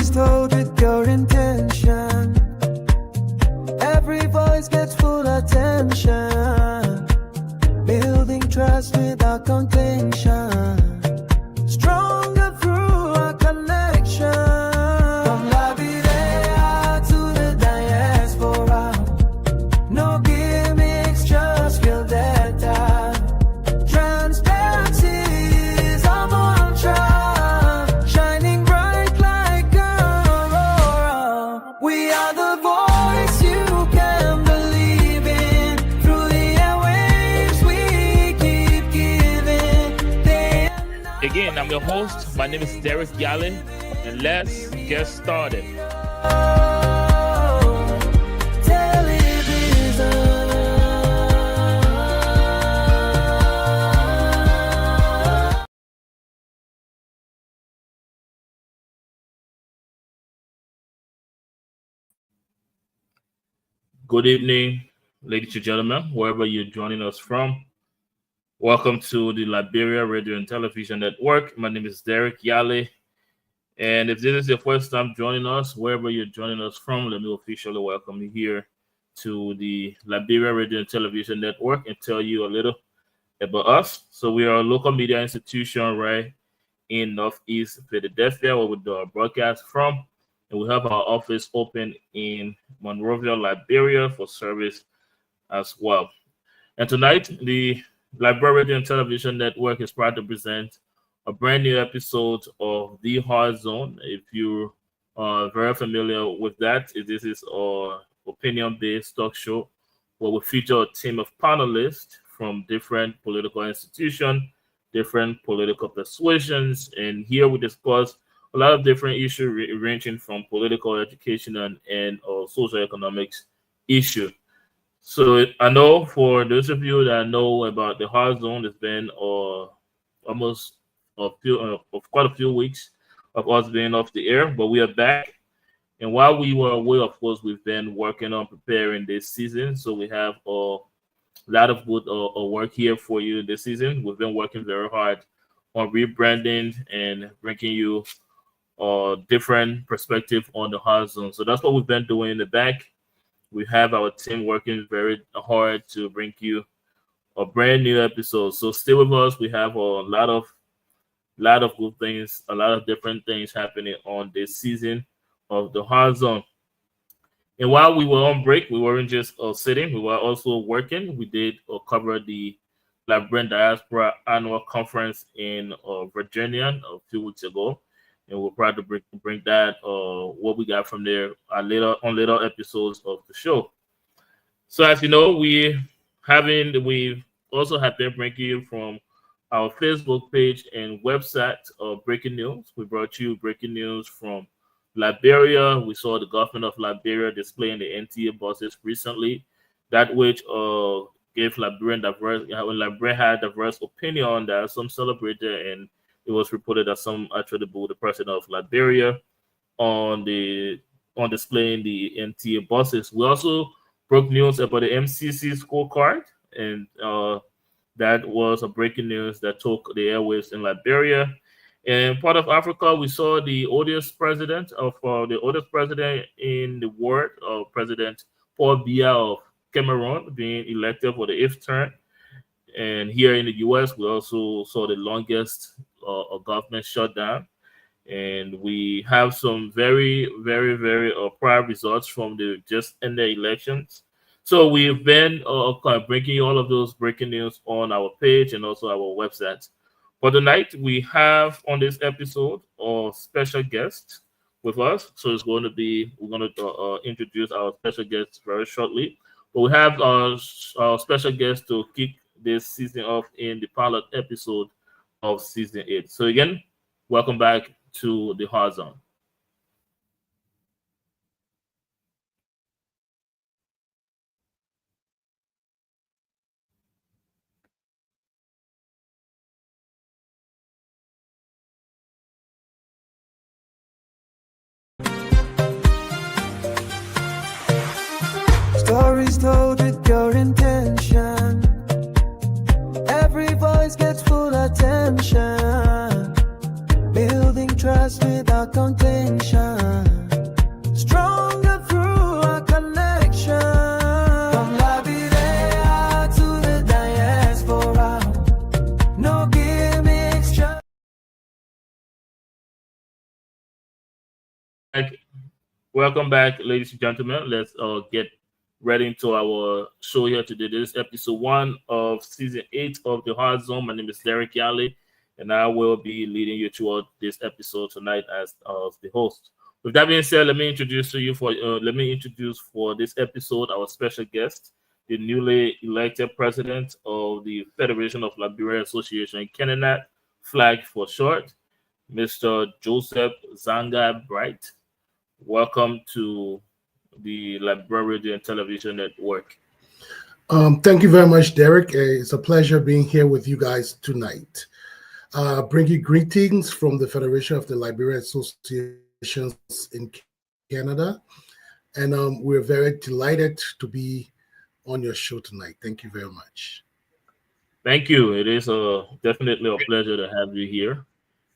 Stories told with pure intention. Every voice gets full attention. Building trust without contention. Stronger through our connection. From La Videa to the diaspora. No gimmicks, just real data. Transparency is our mantra. Shining bright like an aurora. We are the voice you can believe in. Through the airwaves we keep giving. Again, I'm your host. My name is Derek Yale, and let's get started. Good evening, ladies and gentlemen, wherever you're joining us from. Welcome to the Liberia Radio and Television Network. My name is Derek Yale. And if this is your first time joining us, wherever you're joining us from, let me officially welcome you here to the Liberia Radio and Television Network and tell you a little about us. So we are a local media institution right in Northeast Philadelphia, where we do our broadcast from. And we have our office open in Monrovia, Liberia for service as well. And tonight, the Liberia Radio and Television Network is proud to present a brand new episode of The Hard Zone. If you are very familiar with that, this is our opinion-based talk show where we feature a team of panelists from different political institutions, different political persuasions, and here we discuss a lot of different issues ranging from political, education, and social economics issue. So I know for those of you that know about the Hard Zone, it's been almost quite a few weeks of us being off the air, but we are back. And while we were away, of course, we've been working on preparing this season. So we have a lot of good work here for you this season. We've been working very hard on rebranding and bringing you different perspective on the Hard Zone. So that's what we've been doing in the back. We have our team working very hard to bring you a brand new episode. So stay with us. We have a lot of good things, a lot of different things happening on this season of the Hard Zone. And while we were on break, we weren't just sitting, we were also working. We did cover the Liberian Diaspora Annual Conference in Virginia a few weeks ago. And we're proud to bring that, what we got from there later episodes of the show. So as you know, we've also have been bringing you from our Facebook page and website breaking news. We brought you breaking news from Liberia. We saw the government of Liberia displaying the NTA buses recently, that which gave Liberian Liberia had diverse opinion that some celebrated, and it was reported that some attributable the president of Liberia on displaying the NTA buses. We also broke news about the MCC scorecard, and that was a breaking news that took the airwaves in Liberia. In part of Africa, we saw the oldest president in the world, President Paul Biya of Cameroon, being elected for the 8th term. And here in the U.S., we also saw the longest government shutdown. And we have some very, very, very prior results from the just ended elections. So we've been kind of bringing you all of those breaking news on our page and also our website. For tonight, we have on this episode a special guest with us. So we're going to introduce our special guest very shortly. But we have our special guest to kick this season off in the pilot episode of season 8. So again, welcome back to the Hard Zone. Stories told with pure intention. Every voice gets full attention. Building trust without contention. Welcome back, ladies and gentlemen. Let's get right into our show here today. This is episode 1 of season 8 of the Hard Zone. My name is Derek Yale, and I will be leading you throughout this episode tonight as the host. With that being said, let me introduce for this episode our special guest, the newly elected president of the Federation of Liberia Association Canada, FLAG for short, Mr. Joseph Zanga Bright. Welcome to the Liberia Radio and Television Network. Thank you very much, Derek. It's a pleasure being here with you guys tonight. Bring you greetings from the Federation of the Liberia Associations in Canada. And we're very delighted to be on your show tonight. Thank you very much. Thank you. It is definitely a pleasure to have you here.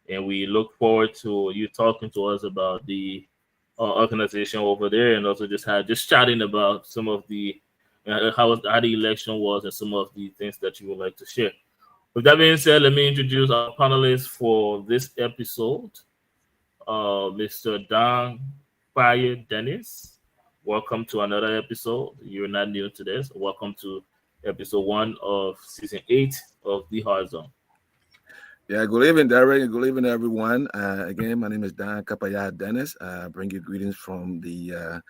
And we look forward to you talking to us about the organization over there, and also just chatting about some of the how the election was and some of the things that you would like to share. With that being said, let me introduce our panelists for this episode. Mr. Dan Paye Dennis, welcome to another episode. You're not new to this. Welcome to episode 1 of season 8 of the Hard Zone. Yeah, good evening, Derek. Good evening, everyone. Again, my name is Dan Kapaya Dennis. I bring you greetings from here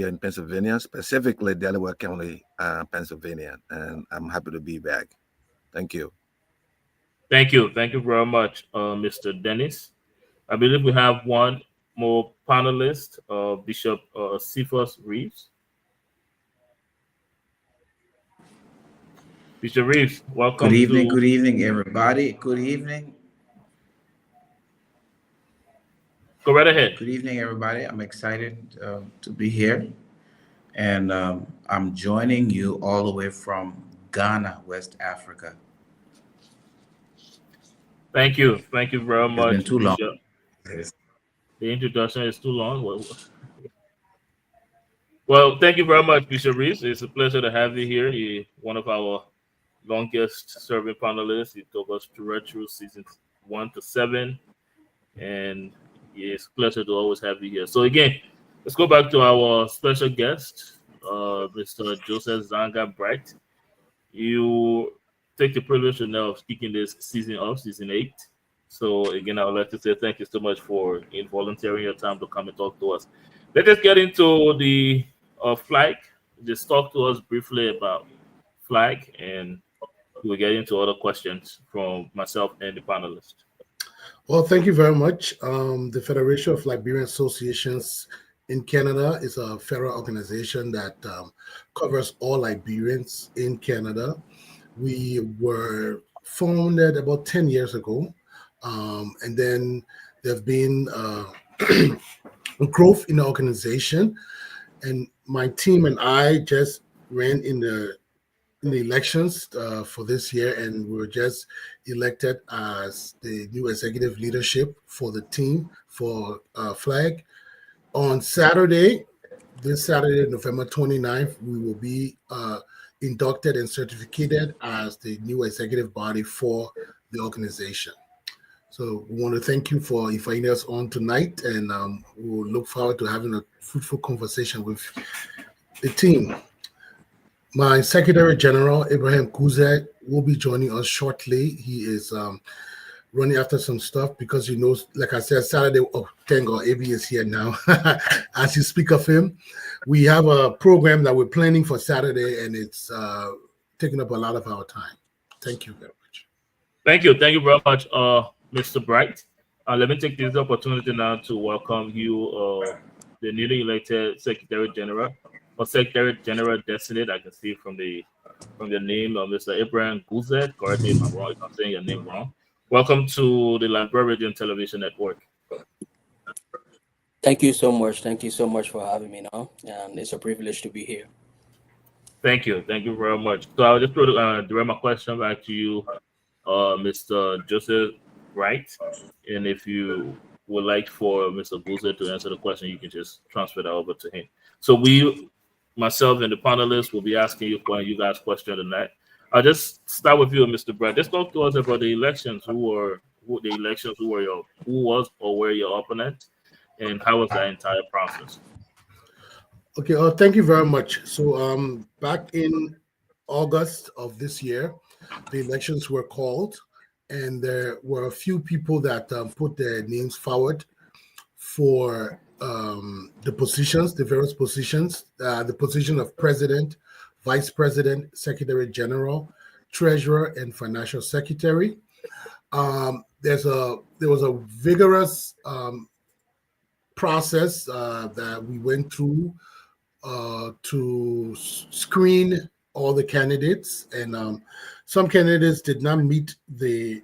in Pennsylvania, specifically Delaware County, Pennsylvania, and I'm happy to be back. Thank you. Thank you very much, Mr. Dennis. I believe we have one more panelist, Bishop Cephas Reeves. Mr. Reeves, welcome. Good evening, everybody. Good evening. Go right ahead. Good evening, everybody. I'm excited to be here. And I'm joining you all the way from Ghana, West Africa. Thank you. Thank you very much. It's been too long. The introduction is too long. Well, thank you very much, Bishop Reeves. It's a pleasure to have you here. You're one of our longest serving panelists. You took us through seasons 1 to 7, and it's a pleasure to always have you here. So again, let's go back to our special guest, Mr. Joseph Zanga Bright. You take the privilege now of speaking this season of season 8. So again, I would like to say thank you so much for volunteering your time to come and talk to us. Let us get into the FLAG. Just talk to us briefly about FLAG, and we'll get into other questions from myself and the panelists. Well, thank you very much. The Federation of Liberian Associations in Canada is a federal organization that covers all Liberians in Canada. We were founded about 10 years ago, and then there have been growth in the organization. And my team and I just ran in the elections for this year, and we were just elected as the new executive leadership for the team for FLAG. On Saturday, this Saturday, November 29th, we will be inducted and certificated as the new executive body for the organization. So we want to thank you for inviting us on tonight, and we'll look forward to having a fruitful conversation with the team. My Secretary General, Abraham Kuzet, will be joining us shortly. He is running after some stuff because he knows, like I said, Saturday, oh, thank God, AB is here now. As you speak of him, we have a program that we're planning for Saturday, and it's taking up a lot of our time. Thank you very much. Thank you very much, Mr. Bright. Let me take this opportunity now to welcome you, the newly elected Secretary General, or Secretary General designate. I can see from the name of Mr. Abraham Guzet. Correct me if I'm wrong, if I'm saying your name wrong. Welcome to the Liberia Radio and Television Network. Thank you so much. Thank you so much for having me now. And it's a privilege to be here. Thank you very much. So I'll just direct my question back to you, Mr. Joseph Wright. And if you would like for Mr. Guzet to answer the question, you can just transfer that over to him. So myself and the panelists will be asking you guys questions tonight. I'll just start with you, Mr. Brad. Just talk to us about the elections. Who was or were your opponent, and how was that entire process? Okay, thank you very much. So, back in August of this year, the elections were called, and there were a few people that put their names forward for the positions, the various positions, the position of president, vice president, secretary general, treasurer, and financial secretary. There was a vigorous process that we went through to screen all the candidates, and some candidates did not meet the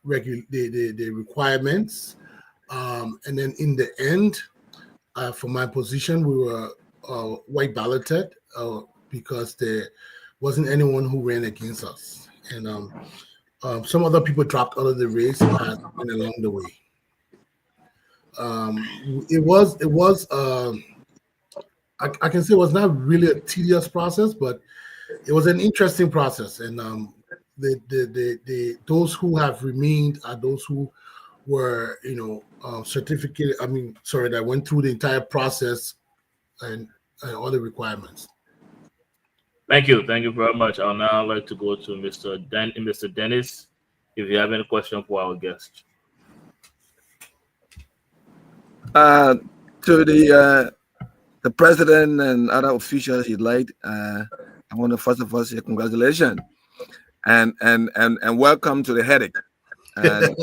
the requirements. And then in the end, for my position, we were white balloted because there wasn't anyone who ran against us, and some other people dropped out of the race and along the way. It was. I can say it was not really a tedious process, but it was an interesting process. And the those who have remained are those who were, certificate. That went through the entire process and all the requirements. Thank you very much. I'll now like to go to Mr. Dennis, if you have any question for our guest. To the president and other officials elect, I want to first of all say congratulations and welcome to the headache. And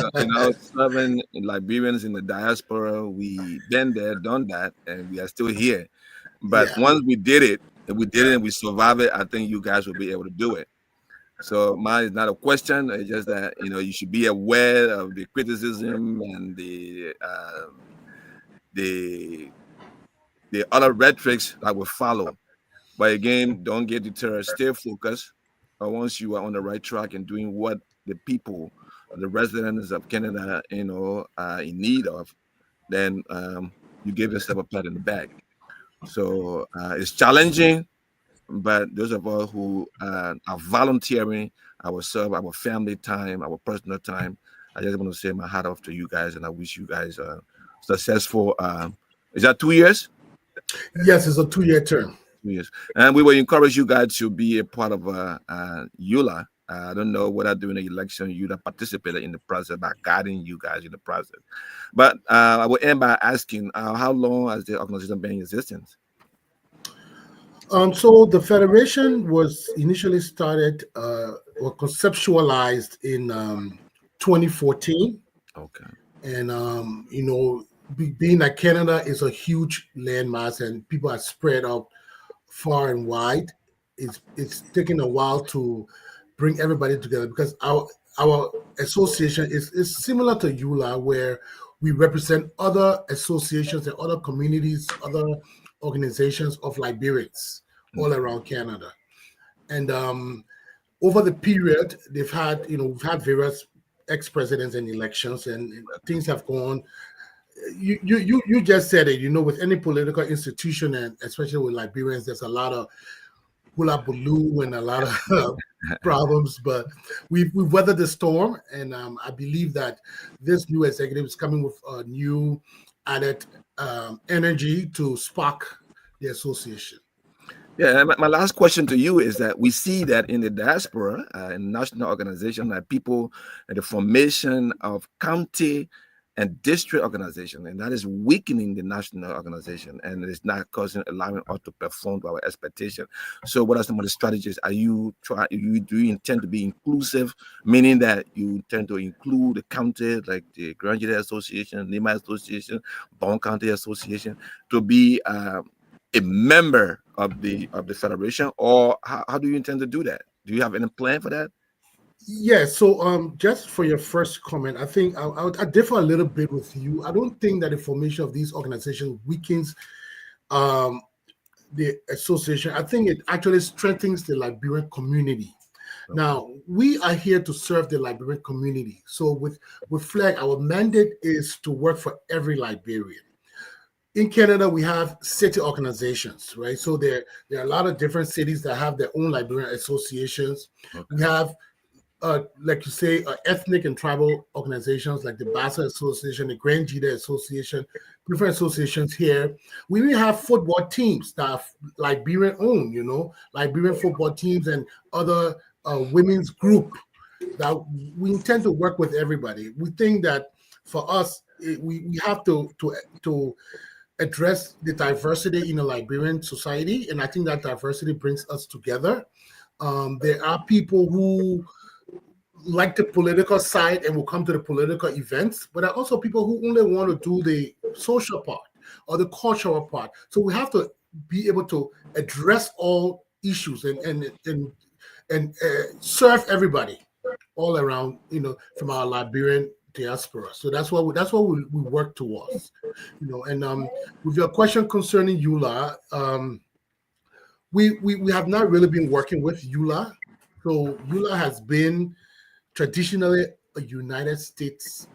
serving Liberians in the diaspora, we been there, done that, and we are still here. But once we did it, and we survived it, I think you guys will be able to do it. So mine is not a question. It's just that you should be aware of the criticism and the other rhetorics that will follow. But again, don't get deterred. Stay focused. But once you are on the right track and doing what the people, the residents of Canada, are in need of, then you give yourself a pat in the back. So it's challenging, but those of us who are volunteering ourselves, our family time, our personal time, I just want to say my hat off to you guys, and I wish you guys successful. Is that 2 years? Yes, it's a 2-year term. 2 years. And we will encourage you guys to be a part of EULA. I don't know whether during the election you participated in the process by guiding you guys in the process. But I will end by asking, how long has the organization been in existence? So the federation was initially started or conceptualized in 2014. Okay. And being that Canada is a huge landmass and people are spread out far and wide, it's taken a while to bring everybody together, because our association is similar to EULA, where we represent other associations and other communities, other organizations of Liberians all around Canada. And over the period, we've had various ex-presidents and elections, and things have gone. You just said it. With any political institution, and especially with Liberians, there's a lot of hula baloo and a lot of problems, but we've weathered the storm, and I believe that this new executive is coming with a new added energy to spark the association. Yeah, my last question to you is that we see that in the diaspora, in national organization, that people, the formation of county and district organization, and that is weakening the national organization, and it's not allowing us to perform to our expectation. So what are some of the strategies? Do you intend to be inclusive, meaning that you intend to include the county, like the Grand Jury Association, Lima Association, Bond County Association, to be a member of the federation, or how do you intend to do that? Do you have any plan for that? Yeah, so just for your first comment, I think I differ a little bit with you. I don't think that the formation of these organizations weakens the association. I think it actually strengthens the Liberian community. Now, we are here to serve the Liberian community. So with FLAG, our mandate is to work for every Liberian. In Canada, we have city organizations, right? So there are a lot of different cities that have their own Liberian associations. Okay. We have like you say, ethnic and tribal organizations like the Bassa Association, the Grand Jida Association, different associations here. We even have football teams that are Liberian owned, Liberian football teams and other women's group that we intend to work with everybody. We think that for us, we have to address the diversity in the Liberian society, and I think that diversity brings us together. There are people who like the political side and will come to the political events, but there are also people who only want to do the social part or the cultural part. So we have to be able to address all issues and serve everybody all around, from our Liberian diaspora. So that's what we work towards, And with your question concerning EULA, we have not really been working with EULA. So EULA has been traditionally a United States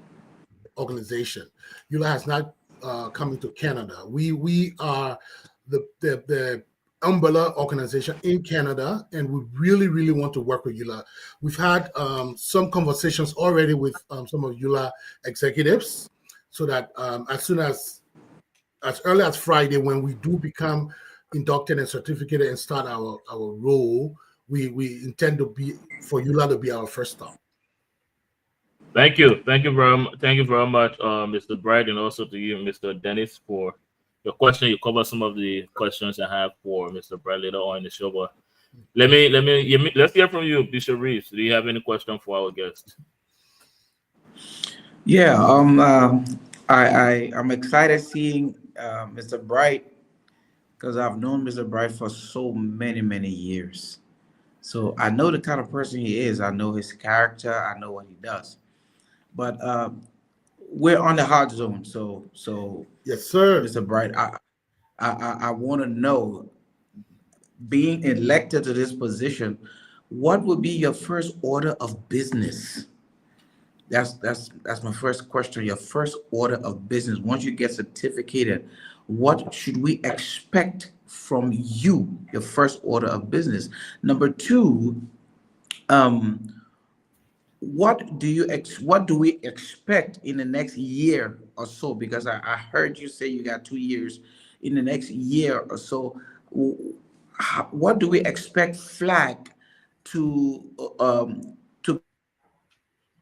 organization. EULA has not come into Canada. We are the umbrella organization in Canada, and we really, really want to work with EULA. We've had some conversations already with some of EULA executives, so that as early as Friday, when we do become inducted and certificated and start our role, we intend for EULA to be our first stop. Thank you very much, Mr. Bright, and also to you, Mr. Dennis, for your question. You covered some of the questions I have for Mr. Bright later on in the show. But let's hear from you, Bishop Reeves. Do you have any question for our guest? Yeah, I'm excited seeing Mr. Bright, because I've known Mr. Bright for so many years. So I know the kind of person he is. I know his character. I know what he does. But we're on the hot zone. So yes, sir, Mr. Bright, I want to know, being elected to this position, what would be your first order of business? That's my first question. Your first order of business, once you get certificated, what should we expect from you? Your first order of business. Number two, what do we expect in the next year or so? Because I heard you say you got 2 years. In the next year or so, what do we expect FLAG to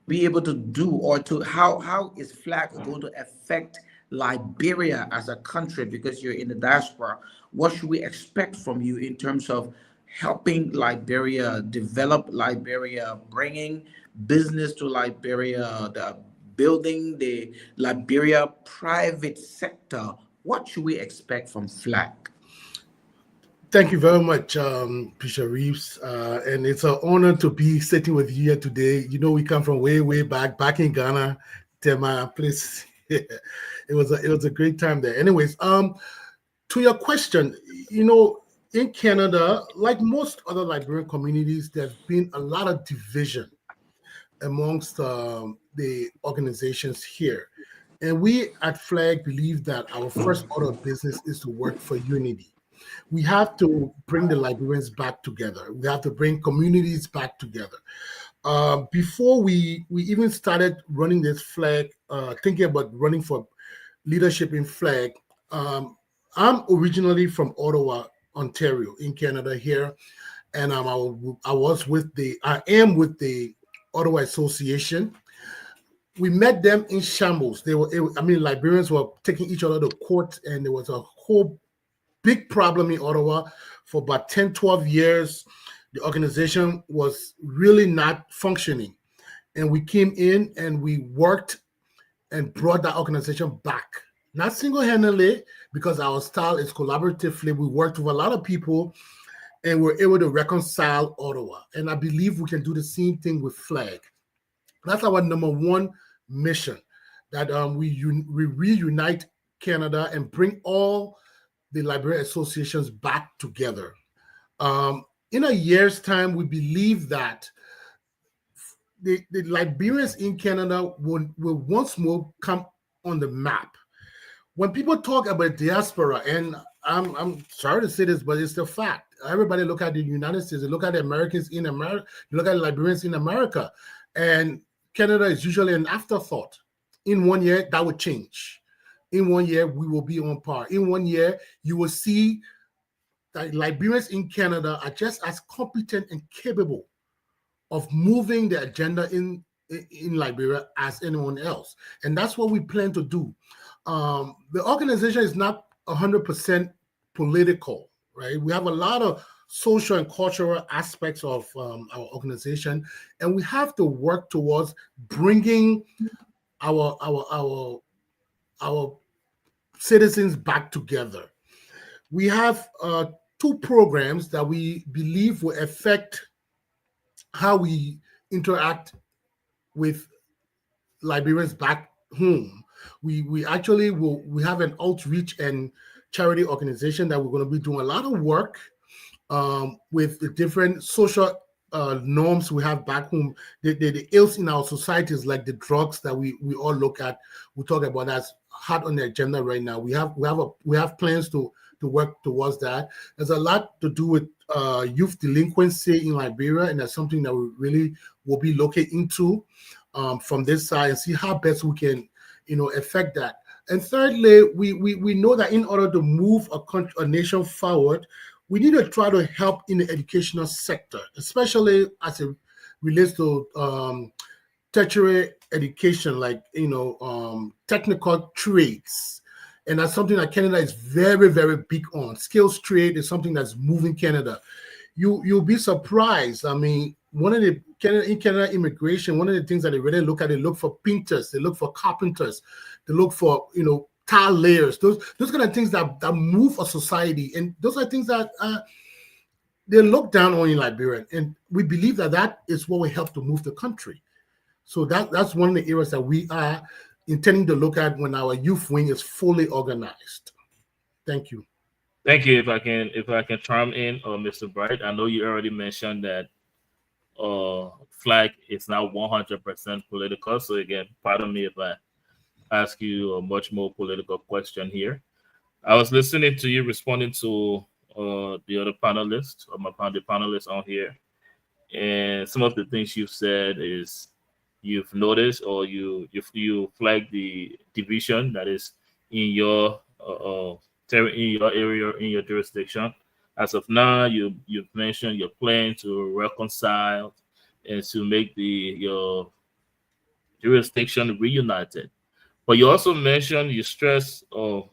be able to do, or to how is FLAG going to affect Liberia as a country? Because you're in the diaspora, what should we expect from you in terms of helping Liberia develop Liberia, bringing business to Liberia, building the Liberia private sector? What should we expect from FLAG? Thank you very much, Bishop Reeves, and it's an honor to be sitting with you here today. We come from way back in Ghana, Tema place. It was a great time there. Anyways, to your question, in Canada, like most other Liberian communities, there's been a lot of division amongst the organizations here. And we at FLAG believe that our first order of business is to work for unity. We have to bring the Liberians back together. We have to bring communities back together. Before we even started running this FLAG, thinking about running for leadership in FLAG, I'm originally from Ottawa, Ontario, in Canada here, and I am with the Ottawa Association. We met them in shambles. Liberians were taking each other to court, and there was a whole big problem in Ottawa for about 10, 12 years. The organization was really not functioning. And we came in and we worked and brought that organization back. Not single-handedly, because our style is collaboratively. We worked with a lot of people and we're able to reconcile Ottawa. And I believe we can do the same thing with FLAG. That's our number one mission, that we reunite Canada and bring all the Liberian associations back together. In a year's time, we believe that the Liberians in Canada will once more come on the map. When people talk about diaspora, and I'm sorry to say this, but it's the fact. Everybody look at the United States, they look at the Americans in America, they look at the Liberians in America, and Canada is usually an afterthought. In 1 year, that would change. In 1 year, we will be on par. In 1 year, you will see that Liberians in Canada are just as competent and capable of moving the agenda in Liberia as anyone else. And that's what we plan to do. The organization is not 100% political, right? We have a lot of social and cultural aspects of our organization, and we have to work towards bringing our citizens back together. We have 2 programs that we believe will affect how we interact with Liberians back home. We actually we have an outreach and charity organization that we're going to be doing a lot of work with the different social norms we have back home. The ills in our societies, like the drugs that we all look at, we talk about as hot on the agenda right now. We have plans to work towards that. There's a lot to do with youth delinquency in Liberia, and that's something that we really will be looking into from this side and see how best we can, affect that. And thirdly, we know that in order to move a nation forward, we need to try to help in the educational sector, especially as it relates to tertiary education, like technical trades. And that's something that Canada is very, very big on. Skills trade is something that's moving Canada. You'll be surprised. I mean, in Canada immigration, one of the things that they really look at, they look for painters, they look for carpenters, they look for tile layers. Those kind of things that move a society, and those are things that they look down on in Liberia. And we believe that is what will help to move the country. So that's one of the areas that we are intending to look at when our youth wing is fully organized. Thank you. Thank you. If I can chime in, Mr. Bright, I know you already mentioned that flag is not 100% political. So again, pardon me if I ask you a much more political question here. I was listening to you responding to the other panelists, or the panelists on here, and some of the things you've said is you've noticed, or you flag the division that is in your area, in your jurisdiction. As of now, you've mentioned your plan to reconcile and to make your jurisdiction reunited. But you also mentioned, you stress that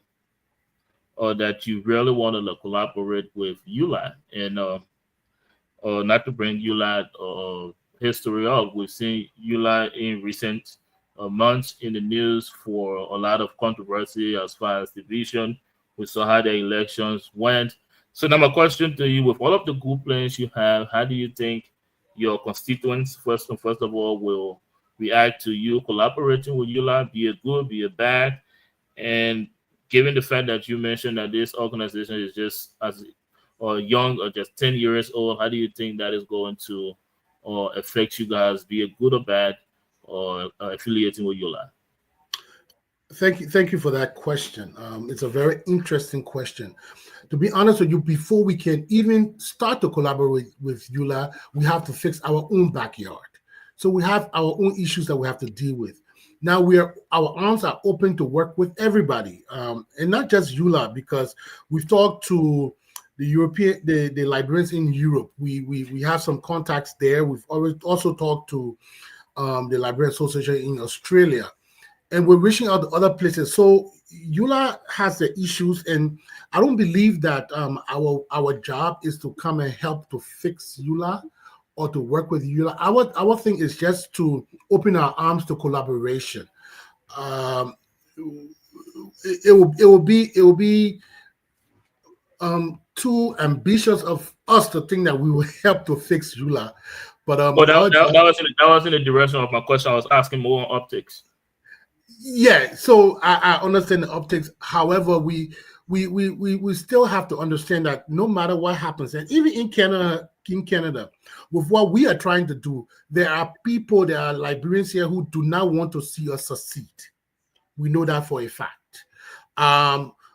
you really want to collaborate with ULAD, and not to bring ULAD history up. We've seen ULAD in recent months in the news for a lot of controversy as far as division. We saw how the elections went. So now my question to you, with all of the good plans you have, how do you think your constituents, first of all, will react to you collaborating with ULAD, be it good, be it bad? And given the fact that you mentioned that this organization is just as young, or just 10 years old, how do you think that is going to affect you guys, be it good or bad, or affiliating with ULAD? Thank you for that question. It's a very interesting question. To be honest with you, before we can even start to collaborate with ULAD, we have to fix our own backyard. So we have our own issues that we have to deal with. Now our arms are open to work with everybody, and not just ULAD, because we've talked to the Liberians in Europe. We have some contacts there. We've also talked to the Liberian Association in Australia, and we're reaching out to other places. So ULAD has the issues, and I don't believe that our job is to come and help to fix ULAD or to work with ULAD. Our thing is just to open our arms to collaboration. It will be too ambitious of us to think that we will help to fix ULAD. But that was in the direction of my question. I was asking more on optics. Yeah, so I understand the optics. However, we still have to understand that no matter what happens, and even in Canada, with what we are trying to do, there are Liberians here who do not want to see us succeed. We know that for a fact.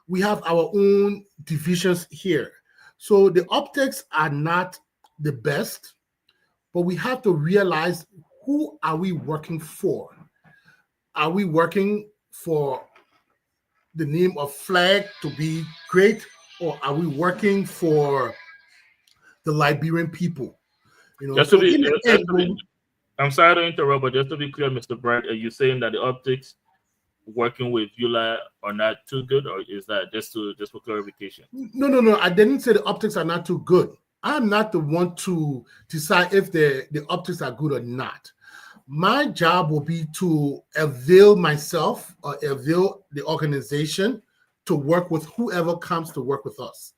we have our own divisions here. So the optics are not the best, but we have to realize, who are we working for? Are we working for the name of flag to be great, or are we working for the Liberian people? You know, Just to so be, in the just end, to be I'm sorry to interrupt, but just to be clear, Mr. Bright, are you saying that the optics working with ULA are not too good, or is that just for clarification? no, I didn't say the optics are not too good. I'm not the one to decide if the optics are good or not. My job will be to avail myself or avail the organization to work with whoever comes to work with us.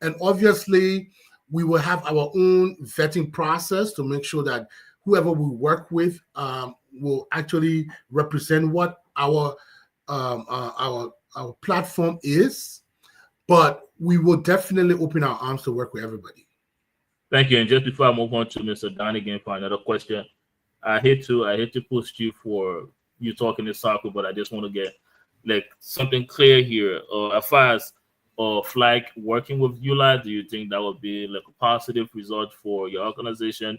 And obviously, we will have our own vetting process to make sure that whoever we work with will actually represent what our platform is. But we will definitely open our arms to work with everybody. Thank you. And just before I move on to Mr. Donegan for another question, I hate to push you for you talking in circle, but I just want to get like something clear here. As far as flag working with ULA, do you think that would be like a positive result for your organization,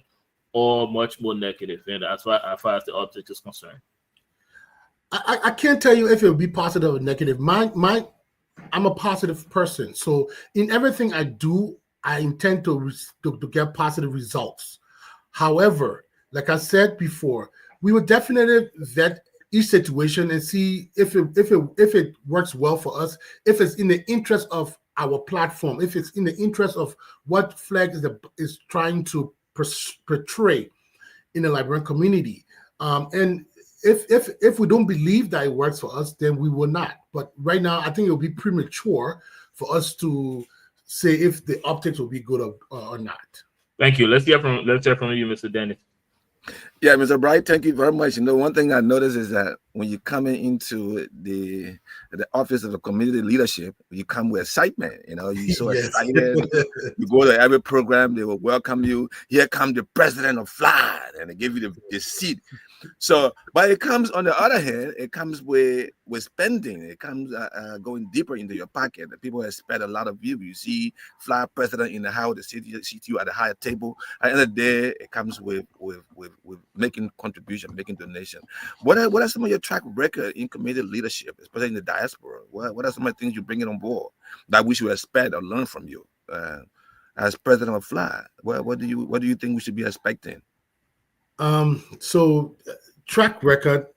or much more negative? And as far as the object is concerned, I can't tell you if it will be positive or negative. I'm a positive person, so in everything I do, I intend to get positive results. However, like I said before, we will definitely vet each situation and see if it works well for us, if it's in the interest of our platform, if it's in the interest of what flag is trying to portray in the Liberian community. And if we don't believe that it works for us, then we will not. But right now, I think it will be premature for us to say if the optics will be good or not. Thank you. Let's hear from you, Mr. Dennis. Yeah, Mr. Bright, thank you very much. You know, one thing I noticed is that when you come into the office of the community leadership, you come with excitement. You know, you're so Yes. excited. You go to every program, they will welcome you. Here comes the president of FLAD, and they give you the seat. So, but it comes on the other hand, it comes with spending. It comes going deeper into your pocket. The people expect a lot of you. You see FLAD president in the house, they sit you at a higher table. At the end of the day, it comes with making contribution, making donation. What are some of your track record in community leadership, especially in the diaspora? What are some of the things you bring on board that we should expect or learn from you as president of FLAD? What do you think we should be expecting? So track record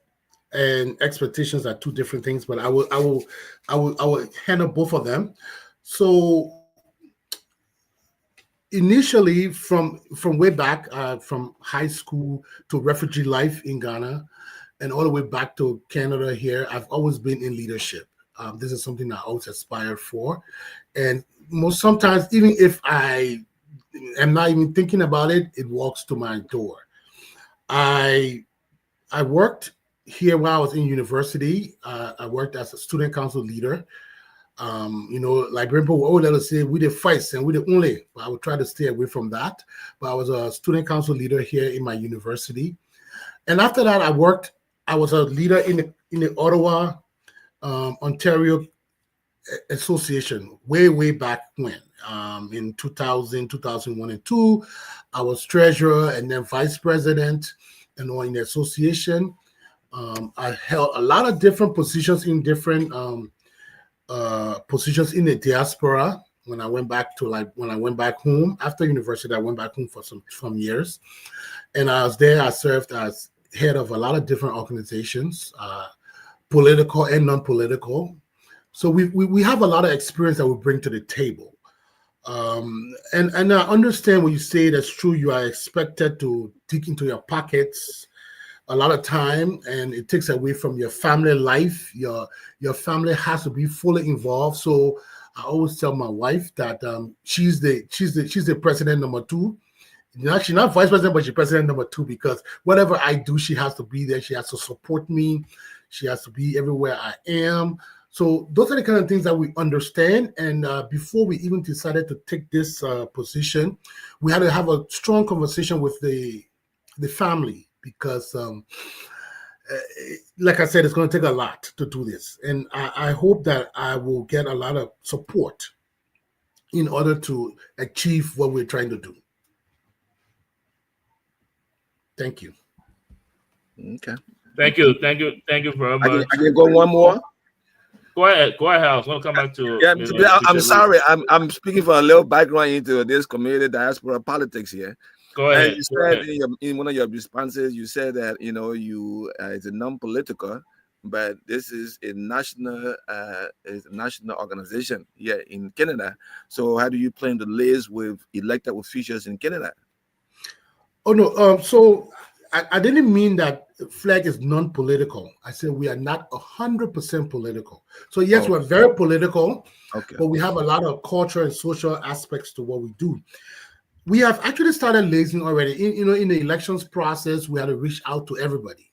and expectations are two different things, but I will handle both of them. So initially, from way back, from high school to refugee life in Ghana, and all the way back to Canada here, I've always been in leadership. This is something I always aspired for, and sometimes, even if I am not even thinking about it, it walks to my door. I worked here while I was in university. I worked as a student council leader. Liberian people will always say we the first and we the only, but I would try to stay away from that. But I was a student council leader here in my university. And after that, I was a leader in the Ottawa, Ontario Association way back when. In 2000, 2001 and 2002, I was treasurer and then vice president, in the association. I held a lot of different positions in different positions in the diaspora. When I went back home after university, I went back home for some years, and I was there. I served as head of a lot of different organizations, political and non-political. So we have a lot of experience that we bring to the table. And I understand when you say that's true. You are expected to dig into your pockets a lot of time, and it takes away from your family life. Your family has to be fully involved. So I always tell my wife that she's the president number two. She's not vice president, but she's president number two, because whatever I do, she has to be there. She has to support me. She has to be everywhere I am. So those are the kind of things that we understand. And before we even decided to take this position, we had to have a strong conversation with the family, because like I said, it's going to take a lot to do this. And I hope that I will get a lot of support in order to achieve what we're trying to do. Thank you. Okay. Thank you very much. I can go one more. Go ahead. I was going to come back to. Yeah, I'm sorry. I'm speaking for a little background into this community diaspora politics here. Go ahead. And you said in one of your responses, you said that it's a non-political, but this is a national organization here in Canada. So how do you plan to liaise with elected officials in Canada? Oh no. So I didn't mean that FLAG is non-political. I said we are not 100% political. So yes, we're very political, but we have a lot of culture and social aspects to what we do. We have actually started liaising already. In the elections process, we had to reach out to everybody.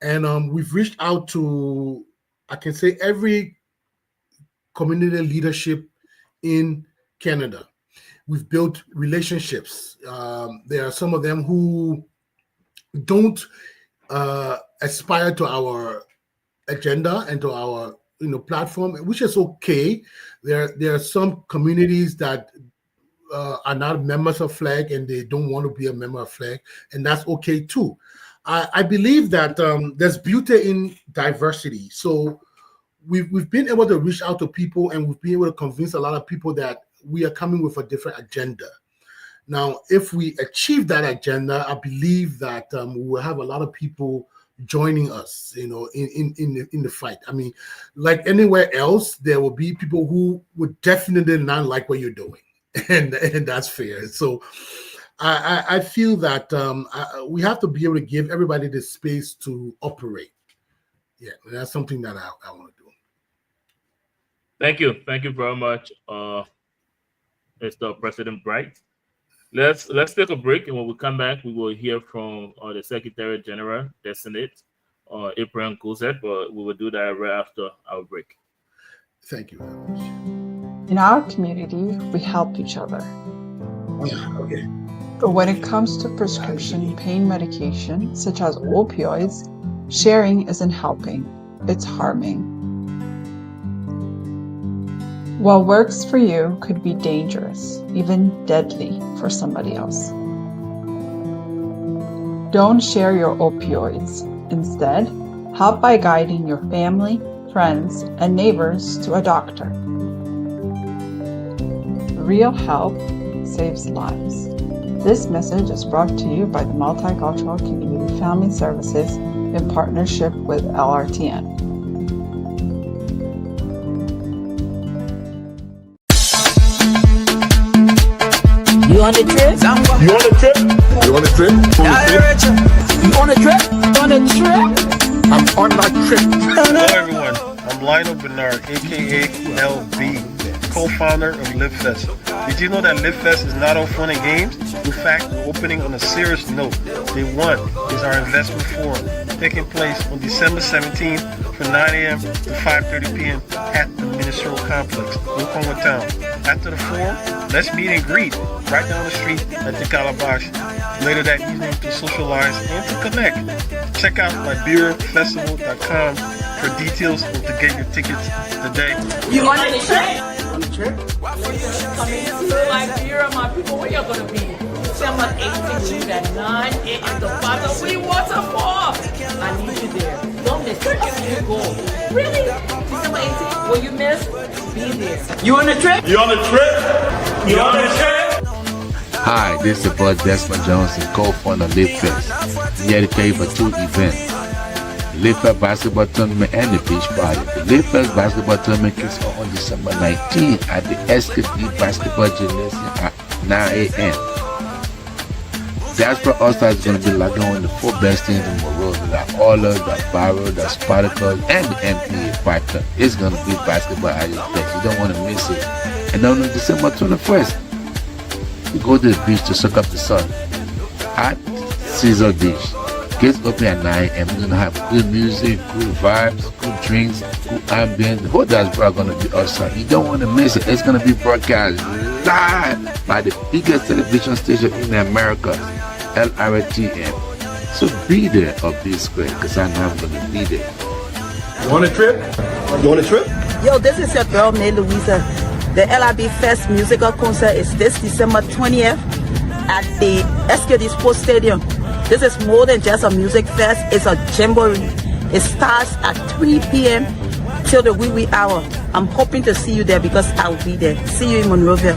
And we've reached out to, I can say, every community leadership in Canada. We've built relationships. There are some of them who don't aspire to our agenda and to our platform, which is okay. There are some communities that are not members of FLAG and they don't want to be a member of FLAG, and that's okay too. I believe that there's beauty in diversity. So we've been able to reach out to people, and we've been able to convince a lot of people that we are coming with a different agenda. Now, if we achieve that agenda, I believe that we will have a lot of people joining us, in the fight. I mean, like anywhere else, there will be people who would definitely not like what you're doing, and that's fair. So I feel that we have to be able to give everybody the space to operate. Yeah, that's something that I want to do. Thank you very much, Mr. President Bright. Let's take a break, and when we come back, we will hear from the Secretary General, the Senate, Abraham Cosette, but we will do that right after our break. Thank you very much. In our community, we help each other. Yeah, okay. But when it comes to prescription pain medication, such as opioids, sharing isn't helping, it's harming. What works for you could be dangerous, even deadly for somebody else. Don't share your opioids. Instead, help by guiding your family, friends, and neighbors to a doctor. Real help saves lives. This message is brought to you by the Multicultural Community Family Services in partnership with LRTN. You on the trip? You on the trip? You on the trip? You on the trip? On the trip? I'm on my trip. Hello everyone, I'm Lionel Bernard, aka LB, co-founder of LiveFest. Did you know that LiveFest is not all fun and games? In fact, we're opening on a serious note. Day 1 is our investment forum, taking place on December 17th from 9 a.m. to 5:30 p.m. at the Ministerial Complex in Congo Town. After the forum, let's meet and greet right down the street at the Calabash. Later that evening to socialize and to connect. Check out LiberiaFestival.com for details and to get your tickets today. You on the trip? On the trip? Coming to Liberia, my people, where you gonna be? December 18th at 9 a.m. the Father We Waterfall. I need you there. Don't miss it. You go. Really? December 18th? Will you miss? Be there. You on the trip? You on the trip? You on the trip? Hi, this is Bud Desmond Johnson, co-founder of LiveFest. I'm here to tell you about 2 events. The LiveFest Basketball Tournament and the Beach Party. The LiveFest Basketball Tournament kicks off on December 19th at the SKD Basketball Gymnasium at 9 a.m. Diaspora All-Stars is going to be logging on the 4 best teams in the world. The Oilers, the Barrow, the Spartacus, and the NBA Fighter. It's going to be basketball at your place. You don't want to miss it. And then on December 21st, we go to the beach to soak up the sun at Caesar Beach. Gates open at 9 a.m. We're going to have good music, good vibes, good drinks, good ambience. The whole diaspora are going to be awesome. You don't want to miss it. It's going to be broadcast live by the biggest television station in America, LRTN. So be there or be square, because I know I'm going to be there. You on a trip? You on a trip? Yo, this is your girl, May Louisa. The LIB Fest musical concert is this December 20th at the SKD Sports Stadium. This is more than just a music fest, it's a jamboree. It starts at 3 p.m. till the wee hour. I'm hoping to see you there because I'll be there. See you in Monrovia.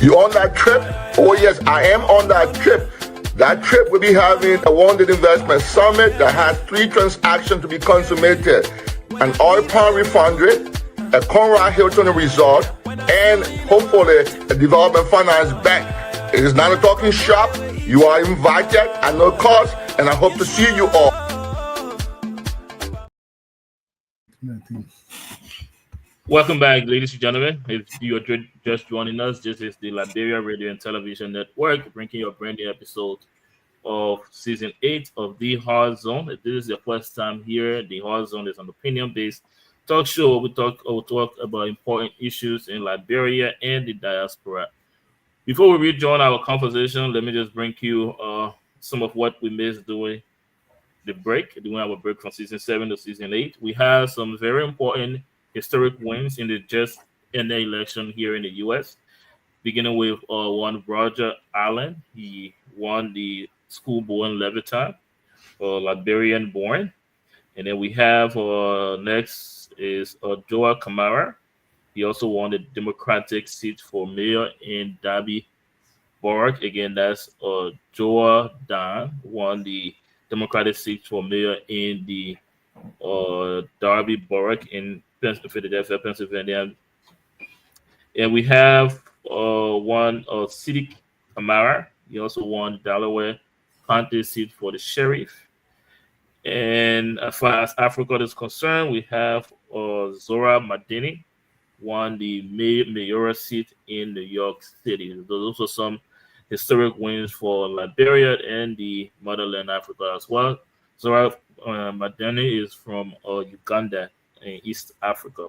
You on that trip? Oh yes, I am on that trip. That trip will be having a Wounded Investment Summit that has 3 transactions to be consummated. An oil palm refinery, a Conrad Hilton resort, and hopefully a development finance bank. It is not a talking shop. You are invited at no cost, and I hope to see you all. Welcome back, ladies and gentlemen. If you are just joining us, this is the Liberia Radio and Television Network, bringing you a brand new episode of Season 8 of The Hard Zone. If this is your first time here, The Hard Zone is an opinion-based talk show. We talk about important issues in Liberia and the diaspora. Before we rejoin our conversation, let me just bring you some of what we missed during our break from Season 7 to Season 8. We have some very important historic wins in the election here in the U.S., beginning with one Roger Allen. He won the school board in Levittown, Liberian born. And then we have next is Joa Kamara. He also won the Democratic seat for mayor in Darby Borough. Again, that's Joa Dan won the Democratic seat for mayor in the Darby Borough in Philadelphia, Pennsylvania. And we have one Siddiq Kamara. He also won Delaware County seat for the sheriff. And as far as Africa is concerned, we have Zora Madini won the mayoral seat in New York City. Those are some historic wins for Liberia and the motherland Africa as well. Zora Madini is from Uganda in East Africa.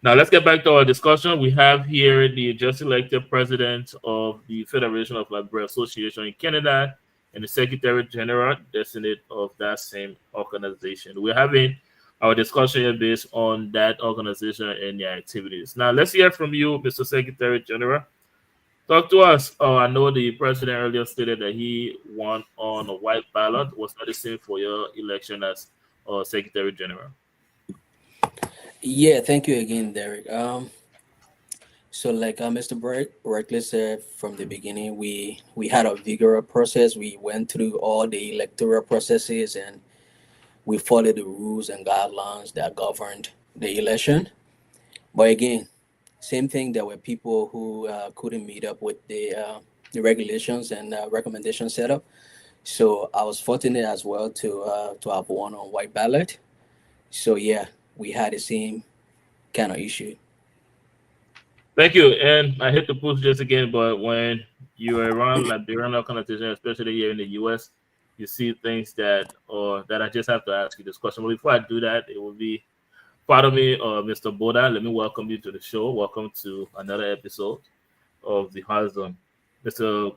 Now let's get back to our discussion. We have here the just elected president of the Federation of Liberia Association in Canada and the Secretary General designate of that same organization. We're having our discussion here based on that organization and their activities. Now let's hear from you, Mr. Secretary General. Talk to us. I know the president earlier stated that he won on a white ballot. Was that the same for your election as Secretary General? Yeah, thank you again, Derek. So like Mr. Berkeley said from the beginning, we had a vigorous process. We went through all the electoral processes and we followed the rules and guidelines that governed the election. But again, same thing, there were people who couldn't meet up with the regulations and recommendations set up. So I was fortunate as well to have won on white ballot. So yeah, we had the same kind of issue. Thank you. And I hate to push this again, but when you're around Liberian organization, especially here in the US, you see things that I just have to ask you this question. But before I do that, it will be part of me, Mr. Boda. Let me welcome you to the show. Welcome to another episode of the Hard Zone, Mr.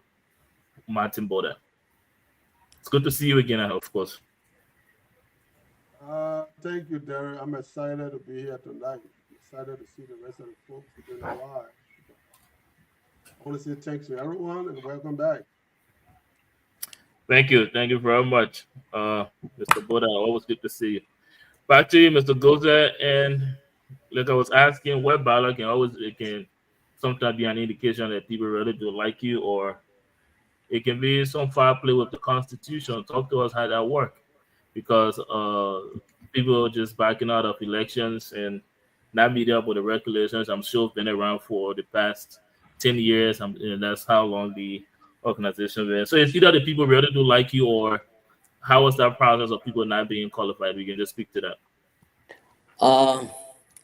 Martin Boda. It's good to see you again, of course. Thank you, Derek. I'm excited to be here tonight. Excited to see the rest of the folks who've been alive. I want to say thanks to everyone and welcome back. Thank you. Thank you very much, Mr. Boda. Always good to see you. Back to you, Mr. Goza. And like I was asking, web ballot can sometimes be an indication that people really do like you, or it can be some foul play with the Constitution. Talk to us how that works. Because people are just backing out of elections and not meeting up with the regulations. I'm sure have been around for the past 10 years, and that's how long the organization been. So it's either the people really do like you, or how was that process of people not being qualified? We can just speak to that.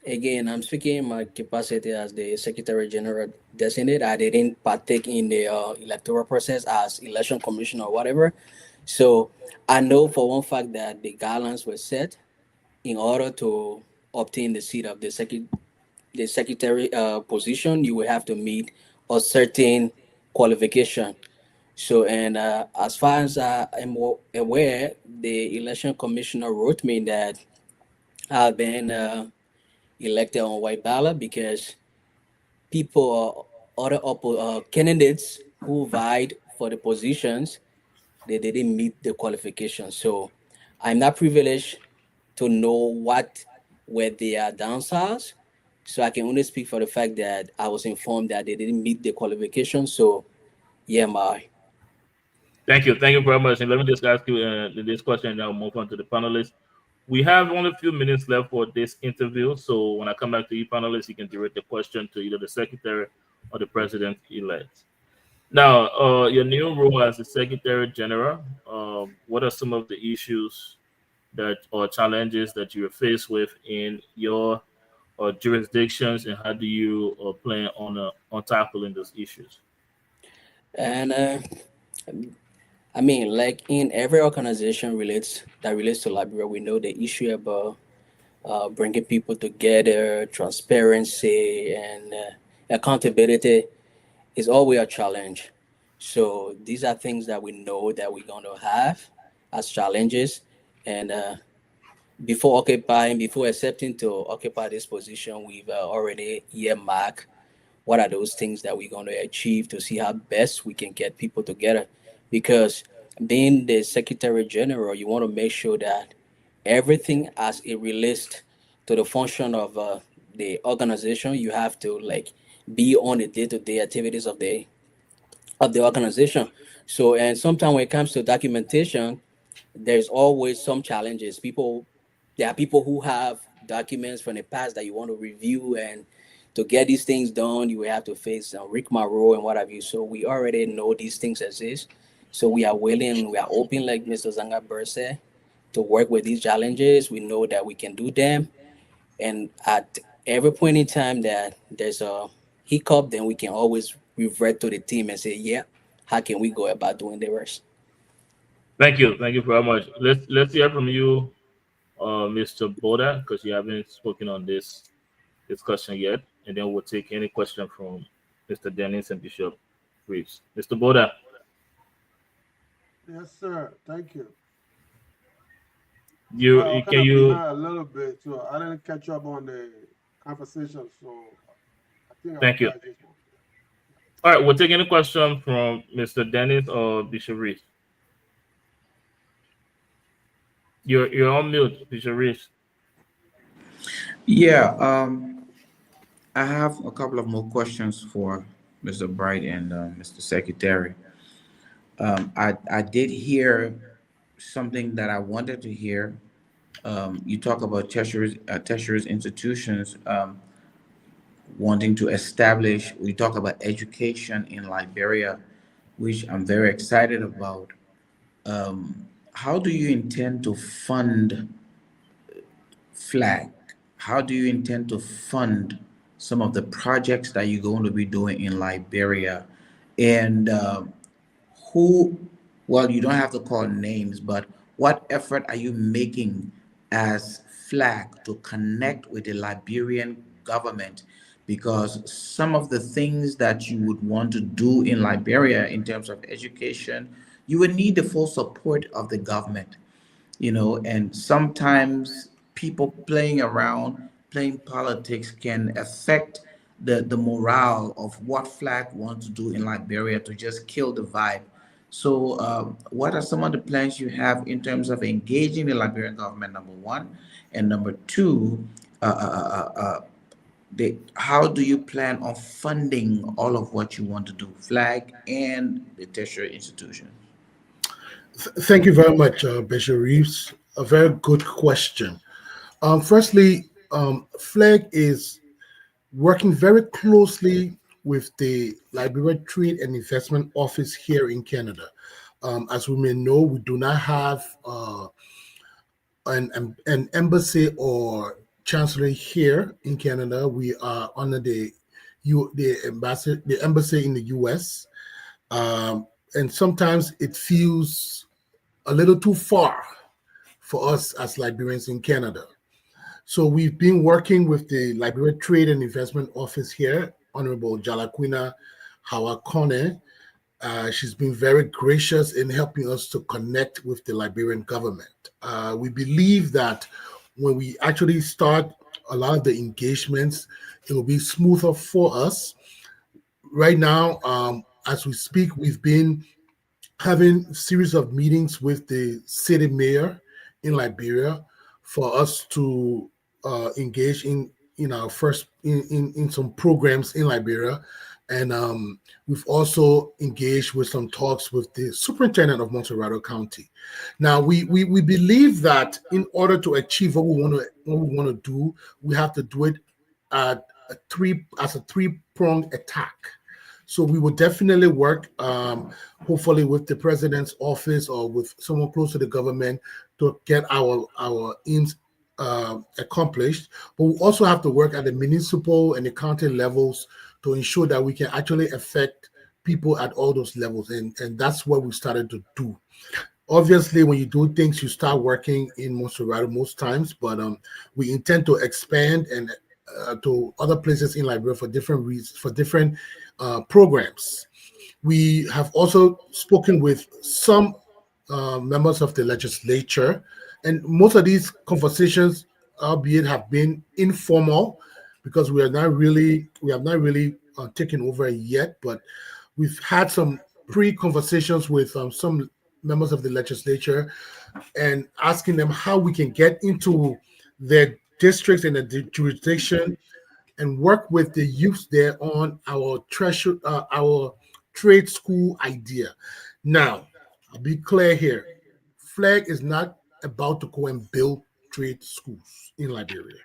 Again, I'm speaking in my capacity as the Secretary General designate. I didn't partake in the electoral process as election commissioner or whatever. So I know for one fact that the guidelines were set in order to obtain the seat of the secretary position. You will have to meet a certain qualification. So, and as far as I am aware, the election commissioner wrote me that I've been elected on white ballot because people, candidates who vied for the positions, they didn't meet the qualifications. So, I'm not privileged to know what were their downsides. So I can only speak for the fact that I was informed that they didn't meet the qualifications. So, yeah, my. Thank you. Thank you very much. And let me just ask you this question and then I'll move on to the panelists. We have only a few minutes left for this interview. So when I come back to you panelists, you can direct the question to either the secretary or the president-elect. Now, your new role as the Secretary General, what are some of the issues that or challenges that you're faced with in your jurisdictions, and how do you plan on tackling those issues? And I mean, like in every organization relates to Liberia, we know the issue about bringing people together, transparency, and accountability is always a challenge. So these are things that we know that we're going to have as challenges. And before accepting to occupy this position, we've already earmarked what are those things that we're going to achieve to see how best we can get people together. Because being the Secretary General, you want to make sure that everything as it relates to the function of the organization, you have to like be on the day-to-day activities of the organization. So, and sometimes when it comes to documentation, there's always some challenges. There are people who have documents from the past that you want to review, and to get these things done, you will have to face Rick Monroe and what have you. So we already know these things exist. So we are willing, we are open, like Mr. Zanga said, to work with these challenges. We know that we can do them. And at every point in time that there's a hiccup, then we can always revert to the team and say, yeah, how can we go about doing the rest? Thank you very much. Let's hear from you, Mr. Boda, because you haven't spoken on this discussion yet, and then we'll take any question from Mr. Dennis and Bishop Reeves. Mr. Boda. Yes, sir. Thank you. Can you a little bit, so I didn't catch up on the conversation, so I think Thank you. All right, we'll take any question from Mr. Dennis or Bishop Reeves. You're on mute, Bishop Reeves. Yeah, I have a couple of more questions for Mr. Bright and Mr. Secretary. I did hear something that I wanted to hear. You talk about tertiary institutions wanting to establish. We talk about education in Liberia, which I'm very excited about. How do you intend to fund FLAG? How do you intend to fund some of the projects that you're going to be doing in Liberia? And well, you don't have to call names, but what effort are you making as FLAG to connect with the Liberian government? Because some of the things that you would want to do in Liberia in terms of education, you would need the full support of the government, and sometimes people playing around, playing politics can affect the morale of what FLAG wants to do in Liberia to just kill the vibe. So what are some of the plans you have in terms of engaging the Liberian government, number one? And number two, how do you plan on funding all of what you want to do, FLAG and the tertiary institution? Thank you very much, Bishop Reeves. A very good question. Firstly, FLAG is working very closely with the Liberia Trade and Investment Office here in Canada. As we may know, we do not have an embassy or chancellery here in Canada. We are under the embassy in the U.S. And sometimes it feels a little too far for us as Liberians in Canada. So we've been working with the Liberia Trade and Investment Office here, Honorable Jalaquina Hawakone, She's been very gracious in helping us to connect with the Liberian government. We believe that when we actually start a lot of the engagements, it will be smoother for us. Right now, as we speak, we've been having a series of meetings with the city mayor in Liberia for us to engage in our first in some programs in Liberia. And we've also engaged with some talks with the superintendent of Montserrado County. Now, we believe that in order to achieve what we want to do, we have to do it as a three-pronged attack. So we will definitely work, hopefully, with the president's office or with someone close to the government to get our aims accomplished. But we also have to work at the municipal and the county levels to ensure that we can actually affect people at all those levels. And that's what we started to do. Obviously, when you do things, you start working in Montserrado most times, but we intend to expand and to other places in Liberia for different reasons, for different programs. We have also spoken with some members of the legislature, and most of these conversations, albeit have been informal, because we have not really taken over yet, but we've had some pre-conversations with some members of the legislature and asking them how we can get into their districts and the jurisdiction and work with the youth there on our trade school idea. Now, I'll be clear here. FLAG is not about to go and build trade schools in Liberia.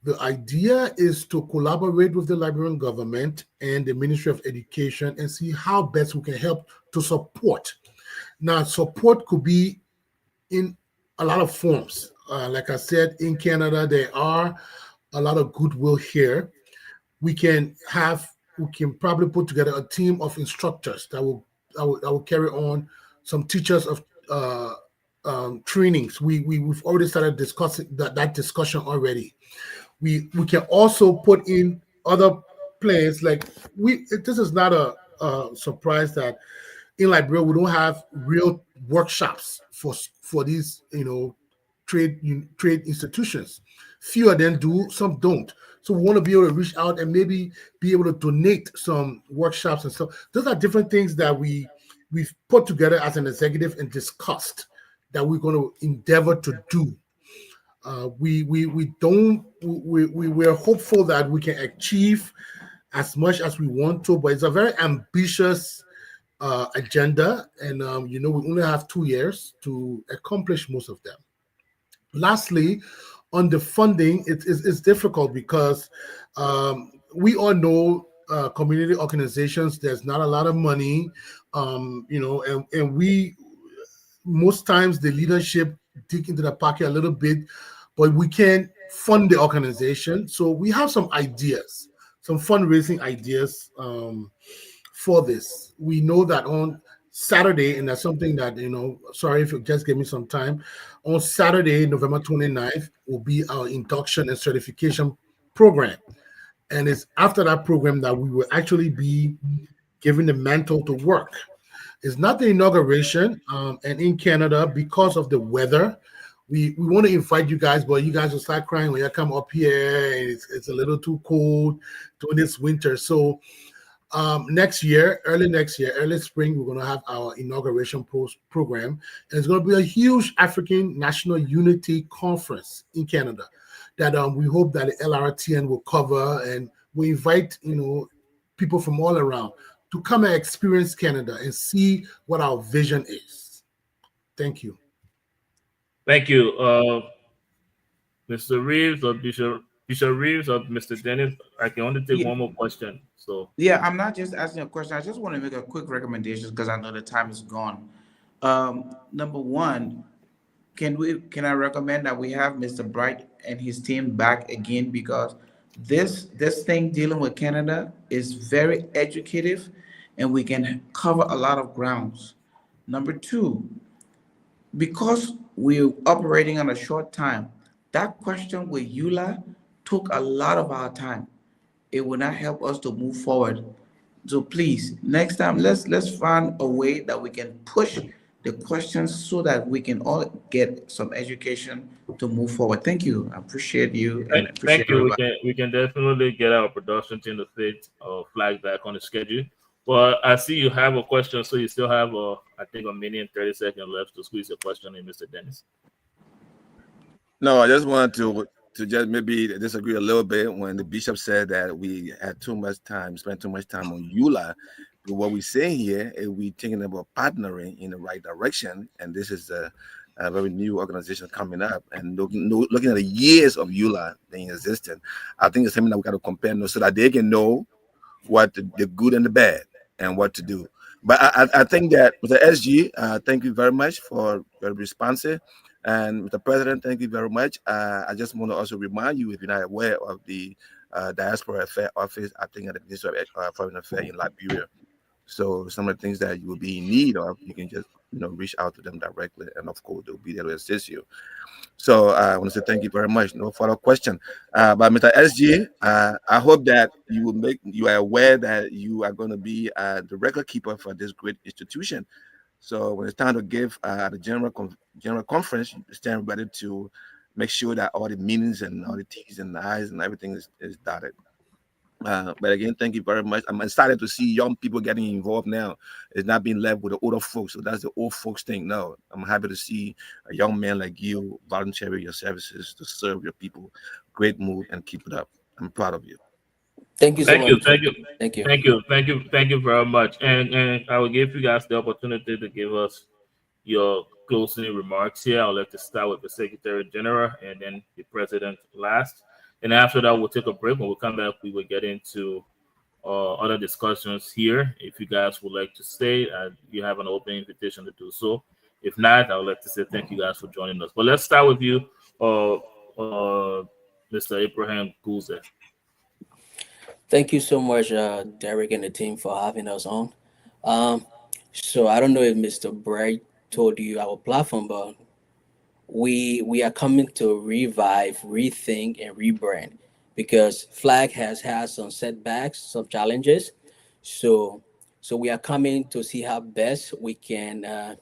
The idea is to collaborate with the Liberian government and the Ministry of Education and see how best we can help to support. Now, support could be in a lot of forms. Like I said, in Canada, there are a lot of goodwill here. We can probably put together a team of instructors that will carry on some teachers of trainings. We've already started discussing that discussion already. We can also put in other plans. Like this is not a surprise that in Liberia we don't have real workshops for these trade institutions. Few of them do, some don't. So we want to be able to reach out and maybe be able to donate some workshops and stuff. Those are different things that we've put together as an executive and discussed that we're going to endeavor to do. We're hopeful that we can achieve as much as we want to, but it's a very ambitious agenda, and we only have 2 years to accomplish most of them. Lastly, on the funding, it's difficult because we all know community organizations, there's not a lot of money, and we most times the leadership dig into the pocket a little bit, but we can't fund the organization. So we have some ideas, some fundraising ideas for this. We know that on Saturday, and that's something that, sorry if you just give me some time, on Saturday, November 29th, will be our induction and certification program. And it's after that program that we will actually be given the mantle to work. It's not the inauguration, and in Canada, because of the weather, we want to invite you guys, but you guys will start crying when you come up here, and it's a little too cold during this winter. So early next year, early spring, we're going to have our inauguration program, and it's going to be a huge African National Unity Conference in Canada that we hope that the LRTN will cover, and we invite people from all around to come and experience Canada and see what our vision is. Thank you. Thank you, Mr. Reeves or Bishop Reeves or Mr. Dennis. I can only take one more question. So yeah, I'm not just asking a question. I just want to make a quick recommendation because I know the time is gone. Number one, can I recommend that we have Mr. Bright and his team back again, because this thing dealing with Canada is very educative and we can cover a lot of grounds. Number two, because we're operating on a short time, that question with EULA took a lot of our time. It will not help us to move forward. So please, next time, let's find a way that we can push the questions so that we can all get some education to move forward. Thank you. I appreciate you and Thank, appreciate thank you. everybody. We can definitely get our production team to fit flag back on the schedule. But I see you have a question, so you still have I think a minute and 30 seconds left to squeeze a question in, Mr. Dennis. No, I just wanted to just maybe disagree a little bit when the bishop said that we had spent too much time on EULA. But what we're saying here is we're thinking about partnering in the right direction, and this is a very new organization coming up, and looking at the years of EULA being existing. I think it's something that we got to compare so that they can know what the good and the bad and what to do. But I think that with the SG, thank you very much for your responsive. And Mr. President, thank you very much. I just want to also remind you, if you're not aware of the Diaspora Affairs Office, I think at the Ministry of Foreign Affairs in Liberia. So some of the things that you will be in need of, you can just reach out to them directly, and of course they'll be there to assist you. So I want to say thank you very much. No further question. But Mr. SG, I hope that you are aware that you are going to be the record keeper for this great institution. So when it's time to give the general conference, you stand ready to make sure that all the meetings and all the T's and the I's and everything is dotted. But again, thank you very much. I'm excited to see young people getting involved now. It's not being left with the older folks. So that's the old folks thing. No, I'm happy to see a young man like you volunteering your services to serve your people. Great move, and keep it up. I'm proud of you. Thank you so much. Thank you. Thank you very much. And I will give you guys the opportunity to give us your closing remarks here. I'd like to start with the Secretary General and then the President last. And after that, we'll take a break. When we come back, we will get into other discussions here. If you guys would like to stay, you have an open invitation to do so. If not, I would like to say thank you guys for joining us. But let's start with you, Mr. Abraham Guzeh. Thank you so much, Derek and the team, for having us on. So I don't know if Mr. Bright told you our platform, but we are coming to revive, rethink, and rebrand, because Flag has had some setbacks, some challenges. So we are coming to see how best we can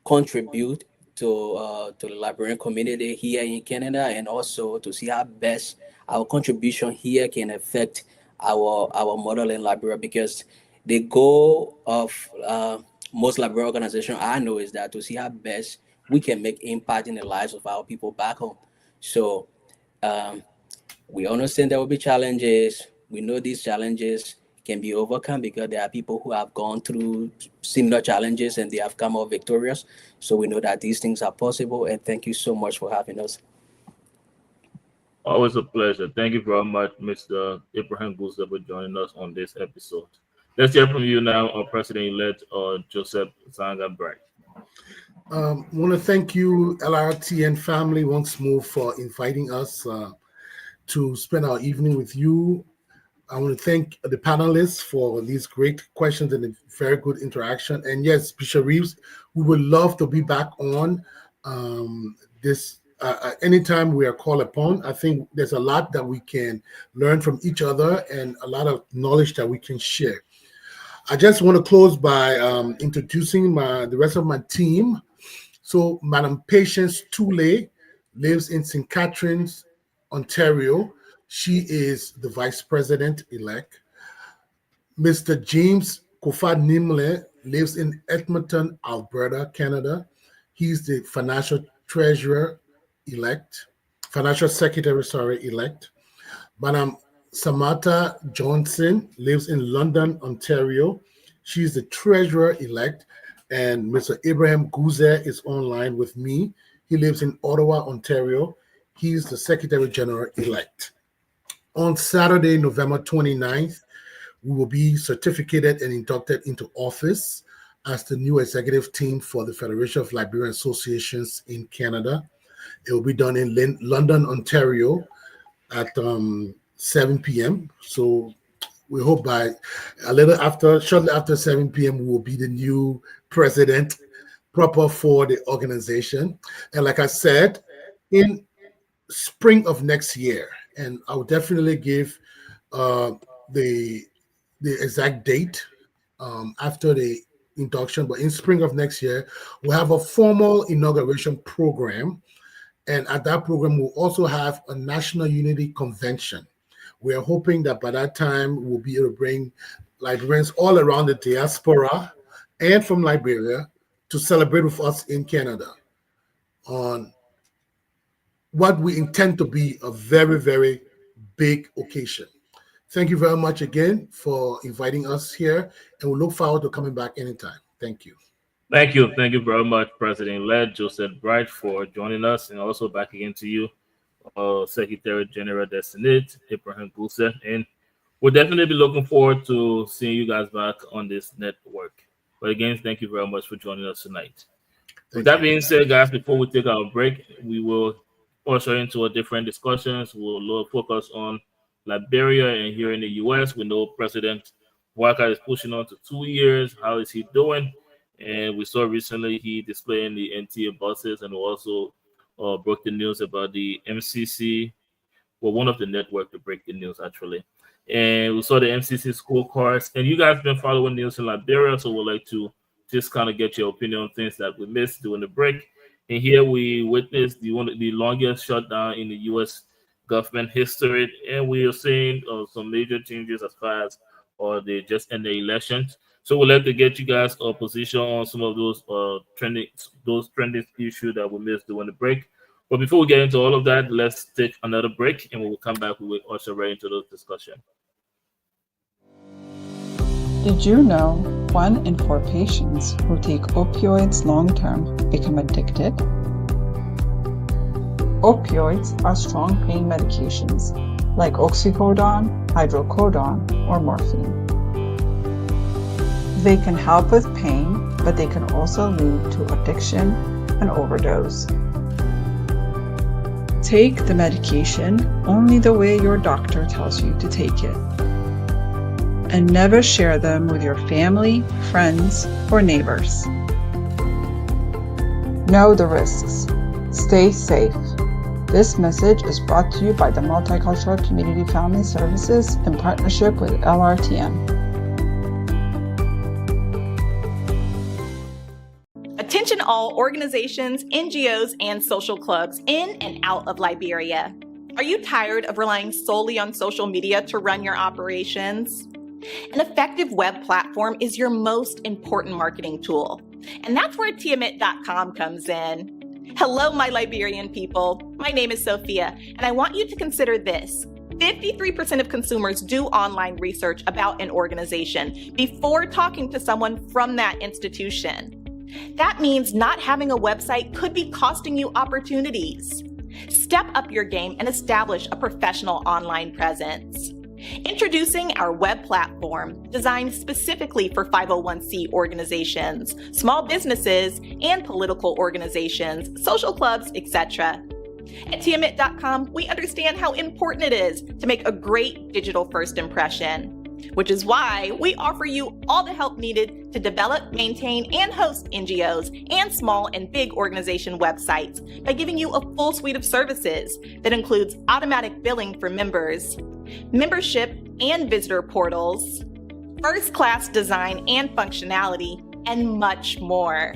contribute to the Liberian community here in Canada, and also to see how best our contribution here can affect our model in Liberia, because the goal of most Liberian organizations I know is that to see how best we can make impact in the lives of our people back home. So we understand there will be challenges. We know these challenges can be overcome because there are people who have gone through similar challenges and they have come out victorious. So we know that these things are possible. And thank you so much for having us. Always a pleasure. Thank you very much, Mr. Abraham Guzeh, for joining us on this episode. Let's hear from you now, our President-elect, Joseph Zanga Bright. I want to thank you, LRTN family, once more for inviting us to spend our evening with you. I want to thank the panelists for these great questions and a very good interaction. And yes, Bishop Reeves, we would love to be back on this anytime we are called upon. I think there's a lot that we can learn from each other and a lot of knowledge that we can share. I just want to close by introducing the rest of my team. So Madam Patience Toole lives in St. Catharines, Ontario. She is the Vice President-elect. Mr. James Kofa Nimle lives in Edmonton, Alberta, Canada. He's the Financial Secretary-elect. Madam Samantha Johnson lives in London, Ontario. She's the Treasurer-elect. And Mr. Abraham Guzeh is online with me. He lives in Ottawa, Ontario. He's the Secretary General-elect. On Saturday, November 29th, we will be certificated and inducted into office as the new executive team for the Federation of Liberian Associations in Canada. It will be done in London, Ontario at 7 p.m. So we hope by shortly after 7 p.m., we will be the new president proper for the organization. And like I said, in spring of next year, and I will definitely give the the exact date after the induction, but in spring of next year, we'll have a formal inauguration program. And at that program, we'll also have a National Unity Convention. We are hoping that by that time, we'll be able to bring Liberians all around the diaspora and from Liberia to celebrate with us in Canada on what we intend to be a very, very big occasion. Thank you very much again for inviting us here, and we look forward to coming back anytime. Thank you. Thank you. Thank you very much, President-elect Joseph Bright, for joining us, and also back again to you, Secretary General Designate Abraham Gusa. And we'll definitely be looking forward to seeing you guys back on this network. But again, thank you very much for joining us tonight. With that being said, guys, before we take our break, we will usher into a different discussions. We'll focus on Liberia, and here in the U.S., we know President Walker is pushing on to 2 years. How is he doing? And we saw recently he displaying the NTA buses, and also broke the news about the MCC, well, one of the network to break the news actually. And we saw the MCC scorecards, and you guys been following news in Liberia, so we'd like to just kind of get your opinion on things that we missed during the break. And here we witnessed the longest shutdown in the U.S. government history, and we are seeing some major changes as far as they just end the elections. So we'd like to get you guys a position on some of those trending issues that we missed during the break. But before we get into all of that, let's take another break, and we will come back. We will usher right into those discussion. Did you know 1 in 4 patients who take opioids long-term become addicted? Opioids are strong pain medications like oxycodone, hydrocodone, or morphine. They can help with pain, but they can also lead to addiction and overdose. Take the medication only the way your doctor tells you to take it. And never share them with your family, friends, or neighbors. Know the risks. Stay safe. This message is brought to you by the Multicultural Community Family Services in partnership with LRTN. Attention all organizations, NGOs, and social clubs in and out of Liberia. Are you tired of relying solely on social media to run your operations? An effective web platform is your most important marketing tool, and that's where Tiamet.com comes in. Hello, my Liberian people. My name is Sophia, and I want you to consider this. 53% of consumers do online research about an organization before talking to someone from that institution. That means not having a website could be costing you opportunities. Step up your game and establish a professional online presence. Introducing our web platform designed specifically for 501c organizations, small businesses, and political organizations, social clubs, etc. At Tiamet.com, we understand how important it is to make a great digital first impression, which is why we offer you all the help needed to develop, maintain, and host NGOs and small and big organization websites by giving you a full suite of services that includes automatic billing for members, membership and visitor portals, first-class design and functionality, and much more.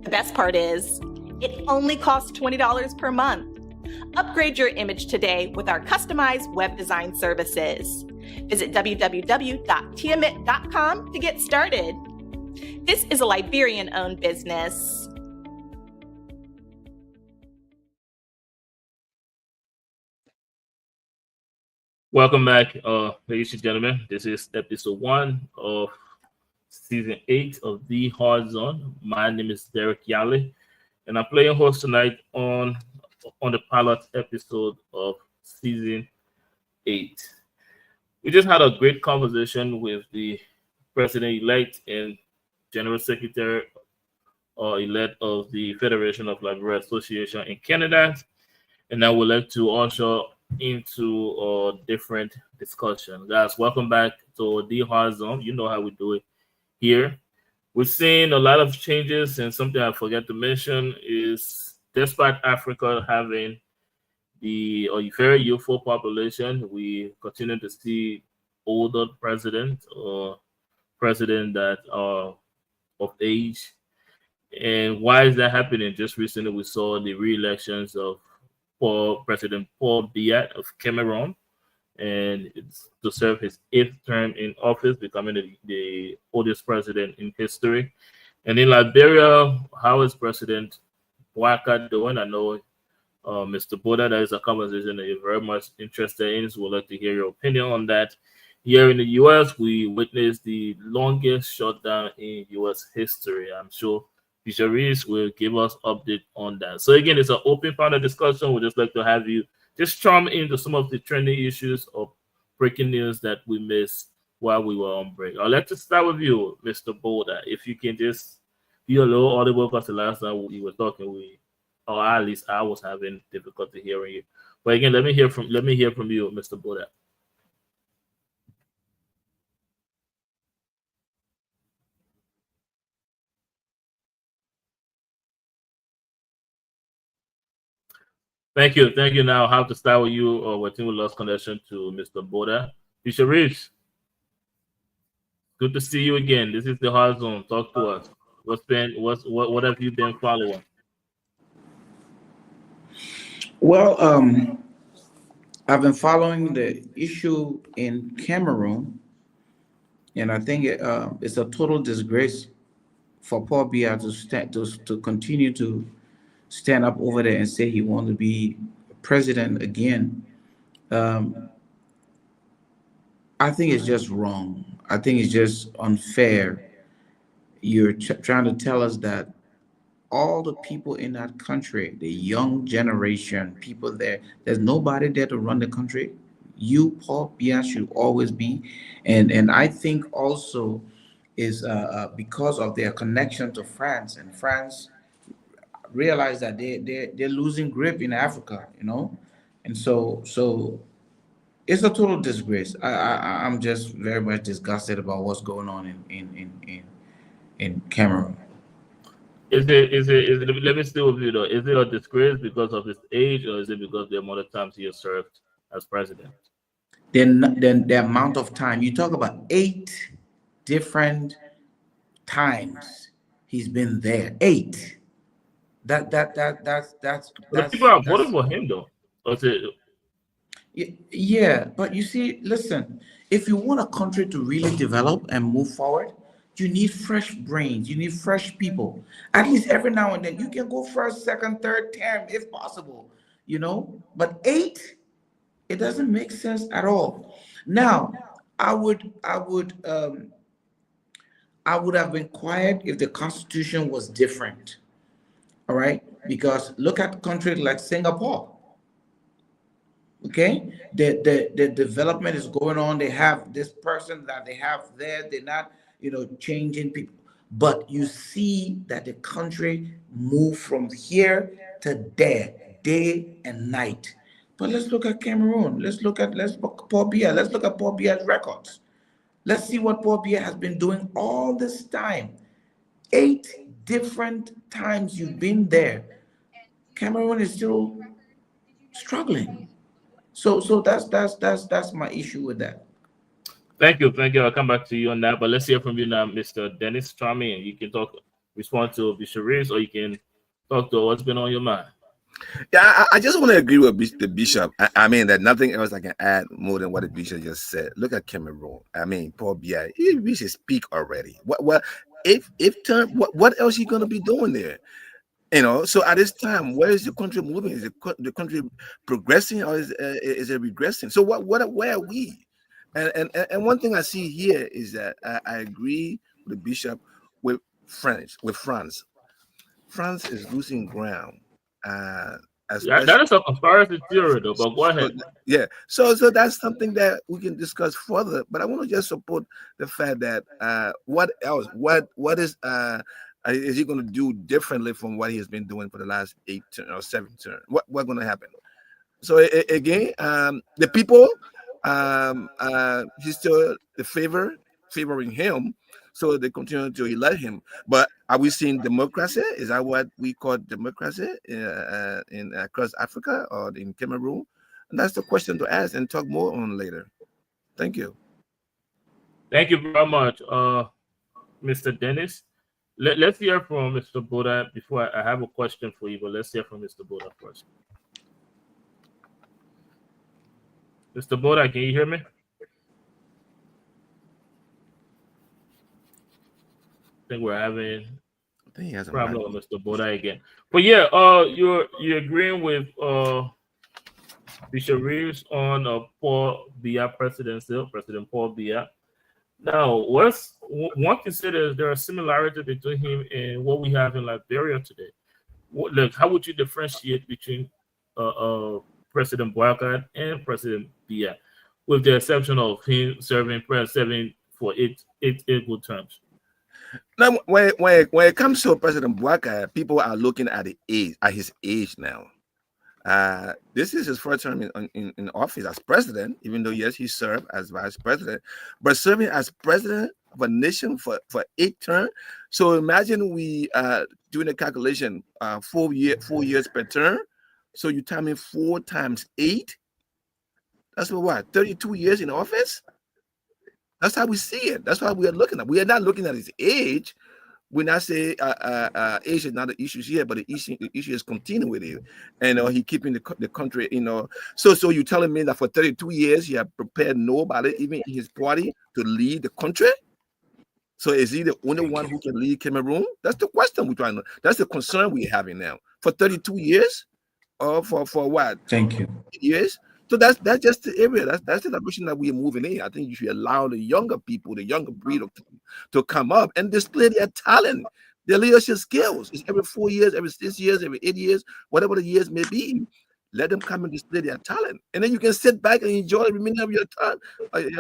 The best part is, it only costs $20 per month. Upgrade your image today with our customized web design services. Visit www.tiamet.com to get started. This is a Liberian-owned business. Welcome back, ladies and gentlemen. This is episode 1 of season 8 of The Hard Zone. My name is Derek Yale, and I'm playing host tonight on the pilot episode of season 8. We just had a great conversation with the president-elect and general secretary elect of the Federation of Liberia Association in Canada, and now we'd like to usher into a different discussion. Guys, welcome back to The Hard Zone. You know how we do it here. We're seeing a lot of changes, and something I forgot to mention is despite Africa having a very youthful population, we continue to see older president or president that are of age. And why is that happening? Just recently, we saw the re-elections of President Paul Biya of Cameroon, and it's to serve his 8th term in office, becoming the oldest president in history. And in Liberia, how is President Waka doing? I know, Mr. Boda, that is a conversation that you're very much interested in, so we'd like to hear your opinion on that. Here in the U.S., we witnessed the longest shutdown in U.S. history. I'm sure Bishop Reese will give us update on that. So again, it's an open panel discussion. We'd just like to have you just chime into some of the trending issues or breaking news that we missed while we were on break. I'd like to start with you, Mr. Boda. If you can just be a little audible, because the last time we were talking, or at least I was having difficulty hearing you. But again, let me hear from you, Mr. Boda. Thank you. Now I have to start with you, or we lost connection to Mr. Boda. Bishop Reeves, good to see you again. This is the Hard Zone. Talk to us. What have you been following? Well, I've been following the issue in Cameroon, and I think it's a total disgrace for Paul Biya to continue to stand up over there and say he wants to be president again. I think it's just wrong. I think it's just unfair. You're trying to tell us that all the people in that country, the young generation, people there's nobody there to run the country. You, Paul Biya, should always be. And I think also is because of their connection to France, and France realize that they're losing grip in Africa, and so it's a total disgrace. I'm just very much disgusted about what's going on in Cameroon. Is it? Let me stay with you though. Is it a disgrace because of his age, or is it because the amount of times he has served as president? Then the amount of time you talk about, 8 different times he's been there. 8. That's people are voting for him though. Yeah, but you see, listen, if you want a country to really develop and move forward, you need fresh brains, you need fresh people. At least every now and then you can go first, second, third term if possible, but 8, it doesn't make sense at all. Now, I would have been quiet if the constitution was different. All right, because look at countries like Singapore. Okay, the development is going on. They have this person that they have there. They're not, changing people, but you see that the country moved from here to there, day and night. But let's look at Cameroon. Let's look at Paul Biya. Let's look at Paul Biya's records. Let's see what Paul Biya has been doing all this time. 8 different times you've been there. Cameroon is still struggling. So that's my issue with that. Thank you. I'll come back to you on that. But let's hear from you now, Mr. Dennis Charmy. You can respond to Bishop Reeves, or you can talk to what's been on your mind. Yeah, I just want to agree with the bishop. I mean, that nothing else I can add more than what the bishop just said. Look at Cameroon. I mean, Paul Biya, he reached his peak already. What else he gonna be doing there? So at this time, where is the country moving? Is the country progressing, or is it regressing? So where are we? And one thing I see here is that I agree with the bishop with France. France is losing ground. That is a conspiracy theory, though. But go ahead. So that's something that we can discuss further. But I want to just support the fact that what else? What is he going to do differently from what he has been doing for the last 8 or 7 terms? What's going to happen? So again, the people, he's still favoring him. So they continue to elect him. But are we seeing democracy? Is that what we call democracy in across Africa or in Cameroon? And that's the question to ask and talk more on later. Thank you. Thank you very much, Mr. Dennis. Let's hear from Mr. Boda before I have a question for you, but let's hear from Mr. Boda first. Mr. Boda, can you hear me? I think we're having a problem with Mr. Boda again. But yeah, you're agreeing with Bishop Reeves on Paul Biya presidency, President Paul Biya. Now, one considers there are similarities between him and what we have in Liberia today. How would you differentiate between President Boakai and President Biya, with the exception of him serving for eight good terms? Now, when it comes to President Boakai, people are looking at his age now. This is his first term in office as president, even though, yes, he served as vice president, but serving as president of a nation for 8 terms. So imagine we doing a calculation, 4 years per term. So you time in 4 times 8. That's what 32 years in office. That's how we see it. That's why we are looking at. We are not looking at his age. We're not saying age is not the issue here, but the issue is continuing with it. And he keeping the country, So you're telling me that for 32 years he have prepared nobody, even in his party, to lead the country? So is he the only one who can lead Cameroon? That's the question we're trying to. That's the concern we're having now. For 32 years, or for what? Thank you. Years. So that's just the area. That's the direction that we're moving in. I think you should allow the younger people, the younger breed to come up and display their talent, their leadership skills. It's every 4 years, every 6 years, every 8 years, whatever the years may be. Let them come and display their talent, and then you can sit back and enjoy the remainder of your time,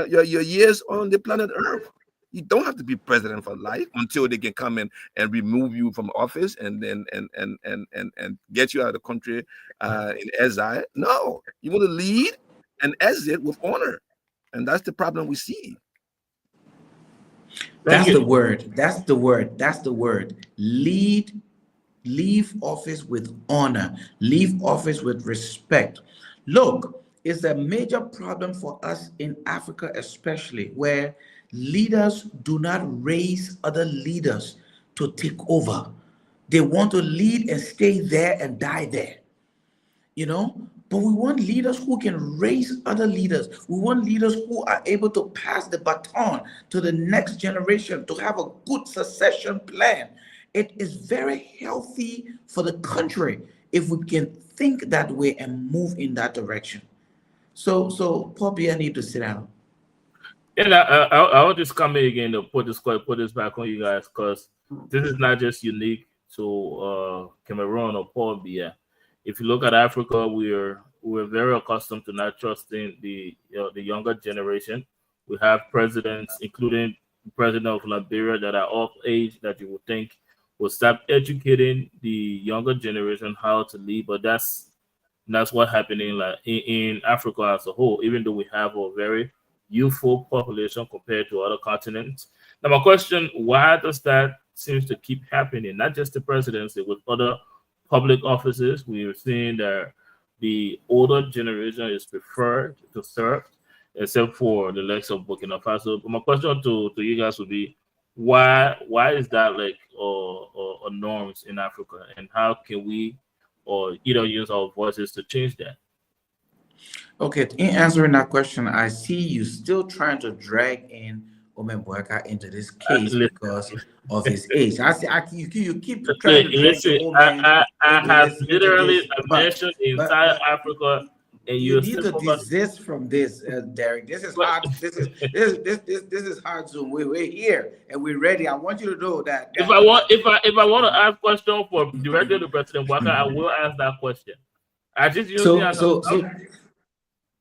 your years on the planet Earth. You don't have to be president for life until they can come in and remove you from office and then and get you out of the country in exile. No, you want to lead and exit with honor, and that's the problem we see. That's the word. That's the word. That's the word. Leave office with honor. Leave office with respect. Look, it's a major problem for us in Africa, especially where leaders do not raise other leaders to take over. They want to lead and stay there and die there, But we want leaders who can raise other leaders. We want leaders who are able to pass the baton to the next generation, to have a good succession plan. It is very healthy for the country if we can think that way and move in that direction. So Paul Biya need to sit down. And I'll just come in again to put this back on you guys, because this is not just unique to Cameroon or Paul Biya. If you look at Africa, we're very accustomed to not trusting the younger generation. We have presidents, including the president of Liberia, that are of age that you would think will start educating the younger generation how to lead, but that's what's happening in Africa as a whole. Even though we have a very youthful population compared to other continents. Now, my question: why does that seem to keep happening? Not just the presidency, with other public offices, we are seeing that the older generation is preferred to serve, except for the likes of Burkina Faso. But my question to you guys would be: why is that a norms in Africa, and how can we use our voices to change that? Okay, in answering that question, I see you still trying to drag in Omen Boakai into this case because of his age. You keep trying to drag I have literally mentioned entire Africa, and you need to desist from this, Derek. This is hard. This is hard Zoom. We're here and we're ready. I want you to know that if I want to ask a question for directly to President Boakai, I will ask that question. I just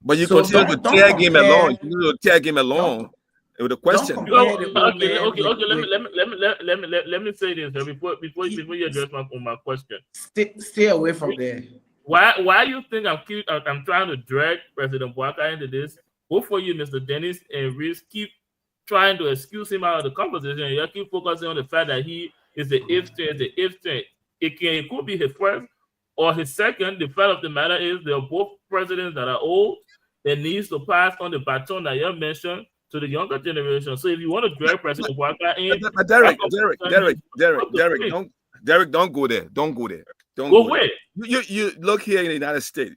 but you continue to tag him along. You need to tag him along with a question. Okay. Let me say this before you address my question. Stay away from there. Why you think I'm trying to drag President Boakai into this? Both for you, Mr. Dennis and Reeves, keep trying to excuse him out of the conversation, and you keep focusing on the fact that he is the if turn. It could be his first or his second. The fact of the matter is they're both presidents that are old. That needs to pass on the baton that you mentioned to the younger generation. So if you want to drag President Bouaka in, But Derek, don't go there. Don't go there. Don't go go where? there. You look here in the United States.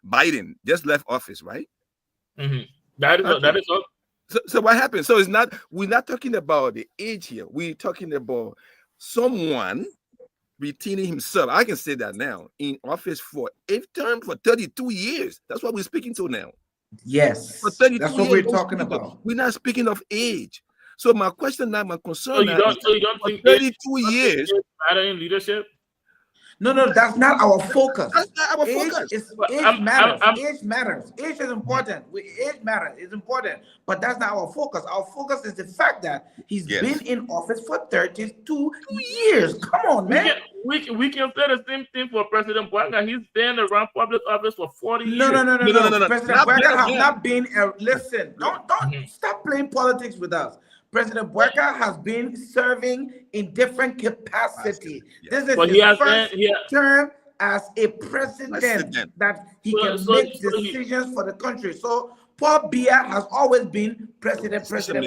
Biden just left office, right? Mm-hmm. That is all. So what happened? So we're not talking about the age here. We're talking about someone retaining himself. I can say that now in office for 8th term for 32 years. That's what we're speaking to now. Yes, for 32 that's what years, we're talking about. We're not speaking of age. So my question now, my concern. So you don't think 32 years matter in leadership? No, that's not our focus. That's not our focus. Age matters. Age matters. Age is important. Age matters. It's important. But that's not our focus. Our focus is the fact that he's been in office for 32 years. Come on, man. We can say the same thing for President Bouaka. He's been around public office for 40 years. No. President Bouaka has not been. Listen, don't stop playing politics with us. President Bouaka has been serving in different capacity. This is his first term as a president that he can make decisions for the country. So Paul Biya has always been president. That's what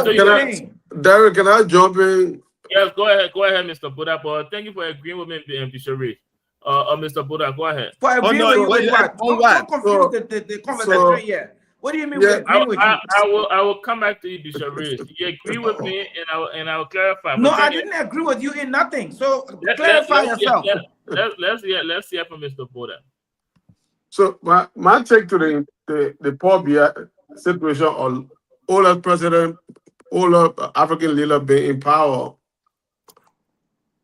we're saying. Derek, can I jump in? Yes, go ahead, Mr. Buddha. But thank you for agreeing with me, Bishop Reed. Mr. Buddha, go ahead. For agreeing with what? Don't confuse the conversation here. What do you mean? I will come back to you, Bishop Reed. You agree with me, and I will clarify. No, I didn't agree with you in nothing. So clarify yourself. Let's hear from Mr. Buddha. So my take to the Paul Biya situation, or older president, older African leader being in power,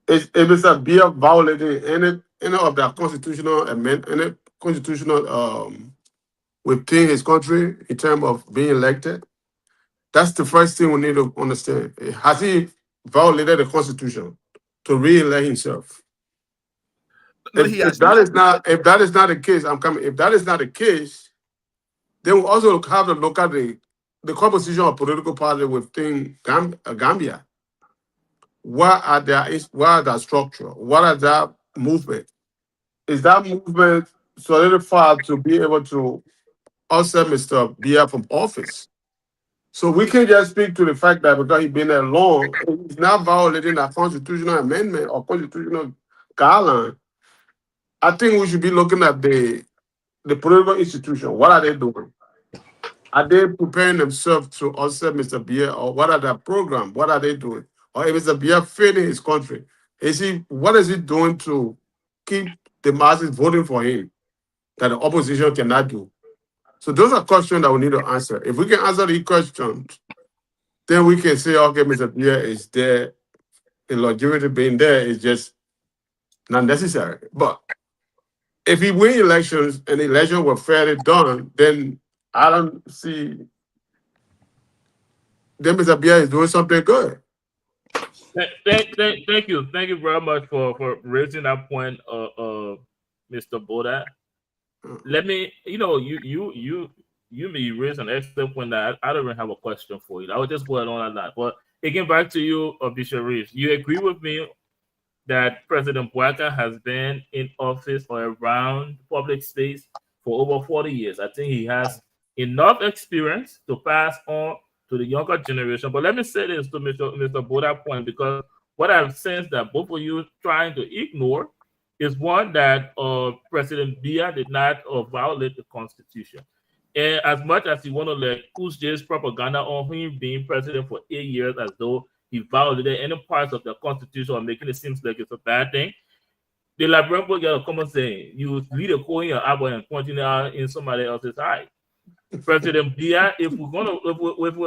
is Mr. Biya violating any of the constitutional amendment, any constitutional within his country in terms of being elected? That's the first thing we need to understand. Has he violated the Constitution to re-elect himself? No, if that is not the case, if that is not the case, then we also have to look at the composition of political party within Gambia. What are their structure? What are their movement? Is that movement solidified to be able to also Mr. Biya from office? So we can just speak to the fact that because he's been there long, he's not violating a constitutional amendment or constitutional guideline. I think we should be looking at the political institution. What are they doing? Are they preparing themselves to also Mr. Biya, or what are their program? What are they doing? Or if Mr. Biya failing his country, what is he doing to keep the masses voting for him that the opposition cannot do? So those are questions that we need to answer. If we can answer these questions, then we can say, okay, Mr. Biya is there. The longevity being there is just not necessary. But if he win elections and the elections were fairly done, then I don't see then Mr. Biya is doing something good. Thank you very much for raising that point, Mr. Boda. Let me, you may raise an excellent point that I don't even have a question for you. I will just go on like that. But again, back to you, Bishop Reeves. You agree with me that President Bouaka has been in office or around public space for over 40 years. I think he has enough experience to pass on to the younger generation. But let me say this to Mr. Boda's point, because what I've sensed that both of you trying to ignore is one that President Biya did not violate the Constitution. And as much as you want to let Kuzje's propaganda on him being president for 8 years as though he violated any parts of the Constitution or making it seem like it's a bad thing, the Liberian people get a common saying: you lead a coin in your eye and pointing it out in somebody else's eye. President Biya, if we're gonna,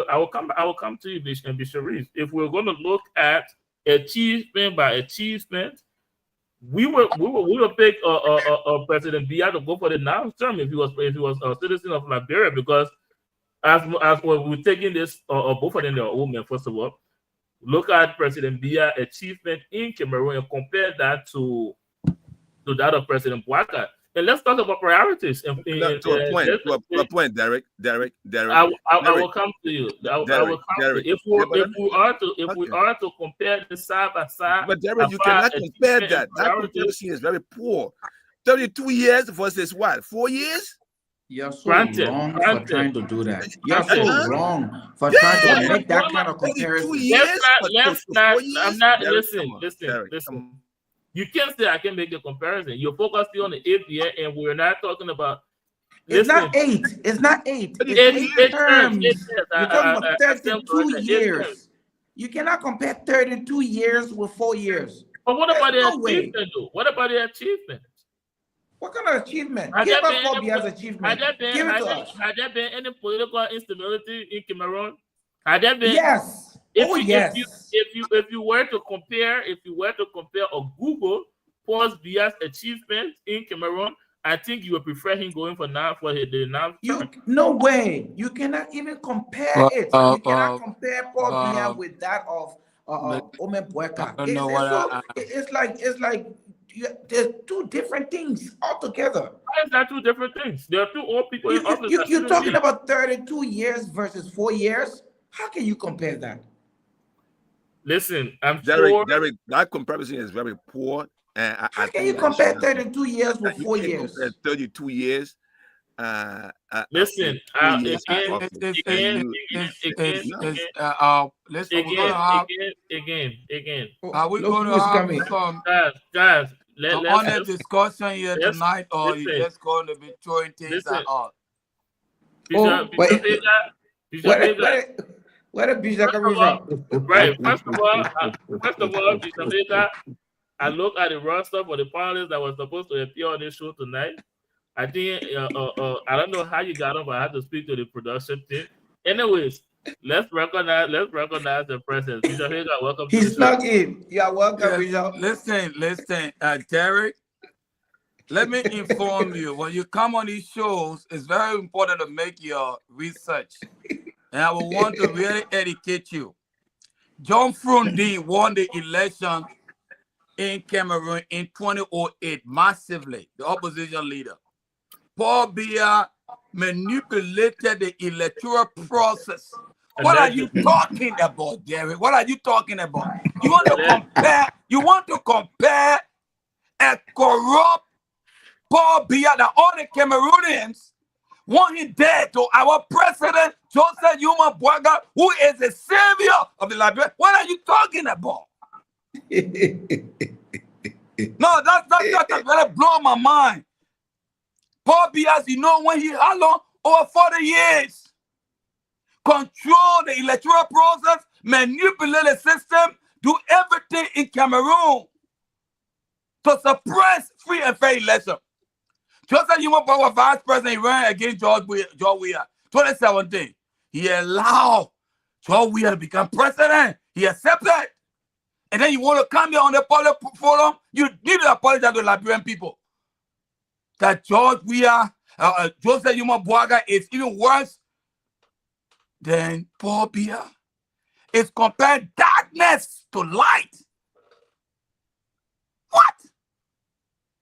I will come to you, Bishop Reeves. If we're gonna look at achievement by achievement, we will pick President Biya to go for the next term if he was a citizen of Liberia, because as when we're taking this, both of them are women. First of all, look at President Biya's achievement in Cameroon and compare that to that of President Bouaka. And let's talk about priorities. To a point, Derek. I will come to you. I will come to you. If we are to compare the side by side, but Derek, you cannot compare that. That comparison is very poor. 32 years versus what? 4 years? You're so Granted, wrong for granted. trying to do that. You're Granted. so wrong for Yeah, trying to yeah. make that kind of 32 comparison. years. Let's not. I'm not. Derek, Listen. come on, Listen. Derek, Listen. come on. You can't say I can make a comparison. You're focusing on the 8th year, and we're not talking about. It's Listen, not 8. It's not 8. It's It 8 terms. years. You're talking about I stand 32 corrected. 8 years. terms. You cannot compare 32 years with 4 years. But what about There's the no way. achievement, though? What about the achievement? What kind of achievement? Has Give there us been Paul any- Biya's achievement. Has there Give been, it to has us. there, has there been any political instability in Cameroon? Has there been? Yes. Oh, yes. If you were to compare or Google Paul Biya's achievement in Cameroon, I think you would prefer him going for the now. No way. You cannot even compare it. You cannot compare Paul Biya with that of Omen Boeka. I don't know what It's like there's two different things altogether. Why is that two different things? There are two old people in office. You're talking about 32 years versus 4 years. How can you compare that? Listen, I'm Derek, sure. Derek, that comparison is very poor. And How can you compare 32 years with 4 years? 32 years. Listen, let's again. Are we going to have some guys? honest discussion here tonight, or you just going to be throwing things at us? Where did Bishop come from? Right. First of all, Bishop Vega, I look at the roster for the panelists that was supposed to appear on this show tonight. I think I don't know how you got them, but I had to speak to the production team. Anyways, let's recognize the presence. Bishop Vega, welcome. He snuck in. You are welcome, Bishop. Listen, Derek. Let me inform you, when you come on these shows, it's very important to make your research. And I will want to really educate you. John Frundi won the election in Cameroon in 2008 massively, the opposition leader. Paul Biya manipulated the electoral process. What are you talking about, Derek? What are you talking about? You want to compare a corrupt Paul Biya that all the Cameroonians want him dead to our president, Joseph Yuma Boaga, who is the savior of the Liberia. What are you talking about? No, that really blow my mind. Paul Biya, you know, when he had long over 40 years, control the electoral process, manipulate the system, do everything in Cameroon to suppress free and fair election. Joseph Yuma Boaga, vice president, he ran against George Weah, 2017. He allowed George Weah to become president. He accepted. And then you want to come here on the public forum, you need to apologize to the Liberian people. That George Weah, Joseph Yuma Boaga is even worse than Paul Biya. It's comparing darkness to light. What?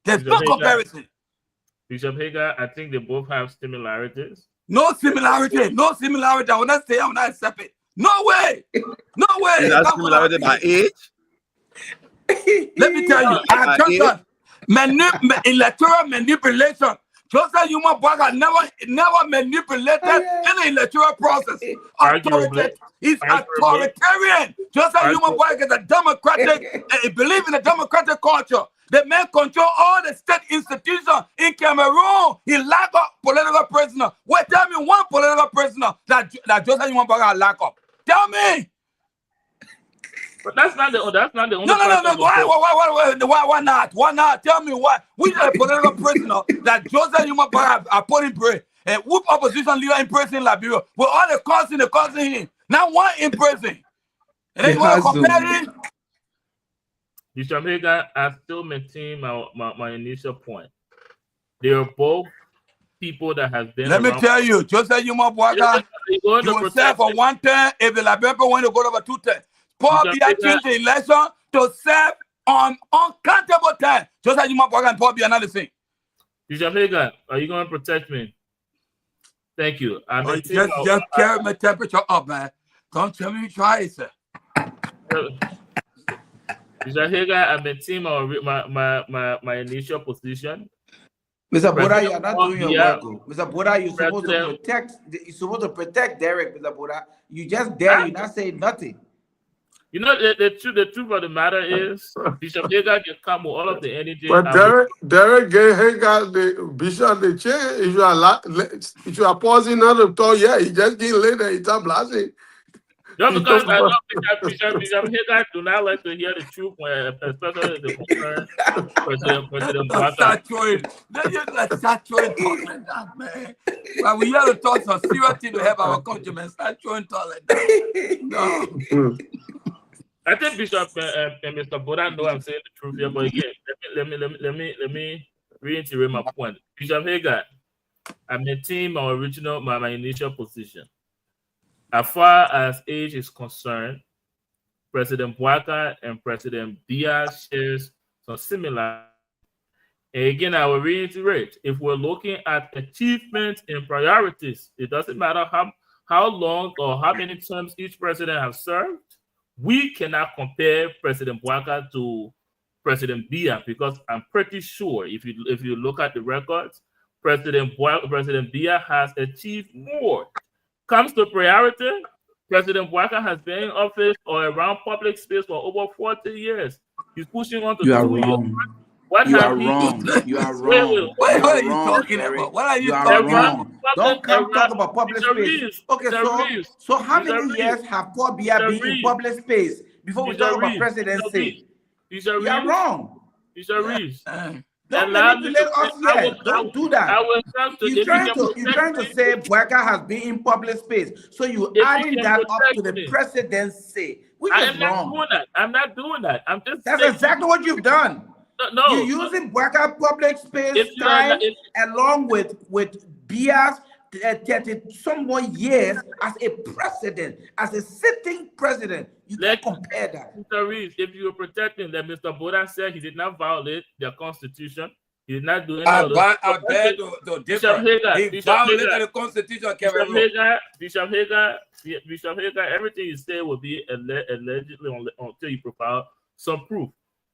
There's no comparison. Bishop Hager, I think they both have similarities. No similarity. No similarity. I will not say, I will not accept it. No way. No way. Is that similarity by age? Let me tell you, I am electoral manipulation. Joseph Yuma Boaga never manipulated any electoral process. He's authoritarian. Joseph Yuma Boaga is a democratic, and he believes in a democratic culture. The man control all the state institutions in Cameroon. He lack up political prisoner. Wait, tell me one political prisoner that Joseph Yuma Boaga lack up. Tell me. But that's not the only. No. Why not? Why not? Tell me why. We are a political prisoner that Joseph Yuma Boaga are put in prison. And whoop opposition leader in prison in Liberia. With all the causing him. Now one in prison. And then you want to compare it? Bishop Hager, I still maintain my initial point. They are both people that have been. Let me tell you, Joseph Yuma Boaga, you will serve for 1 term if the Liberian people want to go over 2 terms. Paul Biya changed the election to serve on uncountable time. Joseph Yuma Boaga and Paul Biya not the same. Bishop Hager, are you going to protect me? Thank you. Just carry my temperature up, man. Don't tell me you try it, sir. Bishop Hager, I maintain my initial position Mr. Boda, President you are not Paul doing your Biya, work. Oh. Mr. Boda, you're supposed to President. protect. You're supposed to protect Derek, Mr. Boda. You just there. You're not saying nothing. You know, the truth of the matter is, Bishop Hagar can come with all of the energy. But Derek gave Hagar the Bishop the chair. If you are pausing now to talk, yeah, he just get later. He start blasting. Just because I know Bishop Hagar do not like to hear the truth, when, especially the concern President Bata. Start throwing. Then you like start throwing talk like that, man. But we have to talk some serious thing to help our countrymen. Start throwing talk like that. No. I think Bishop and Mr. Boda know I'm saying the truth here, but again, let me reiterate my point. Bishop Hagar, I maintain my initial position. As far as age is concerned, President Bouaka and President Biya shares some similar. And again, I will reiterate: if we're looking at achievements and priorities, it doesn't matter how long or how many terms each president has served. We cannot compare President Bouaka to President Biya, because I'm pretty sure if you look at the records, President Biya has achieved more. Comes to priority, President Bouaka has been in office or around public space for over 40 years. He's pushing on to 2 years. What you have are he wrong. done? You are wrong. What you are you talking about? What are you talking about? Don't come talk about public space. Okay, so how many years have Paul Biya been in public space before we talk about presidency? You are wrong. Don't manipulate us yet. Don't do that. You're trying to say Bouaka has been in public space, so you adding that up to the presidency, which is wrong. I'm not doing that. I'm just. That's exactly what you've done. No, you're using Bouaka public space time along with Biya's 30-some more years as a president, as a sitting president. You can't compare that. Mr. Reeves, if you were protecting that, Mr. Boda said he did not violate the Constitution. He did not do any of those. I beg to differ. He violated the Constitution. Bishop Hagar, everything you say will be allegedly until you provide some proof.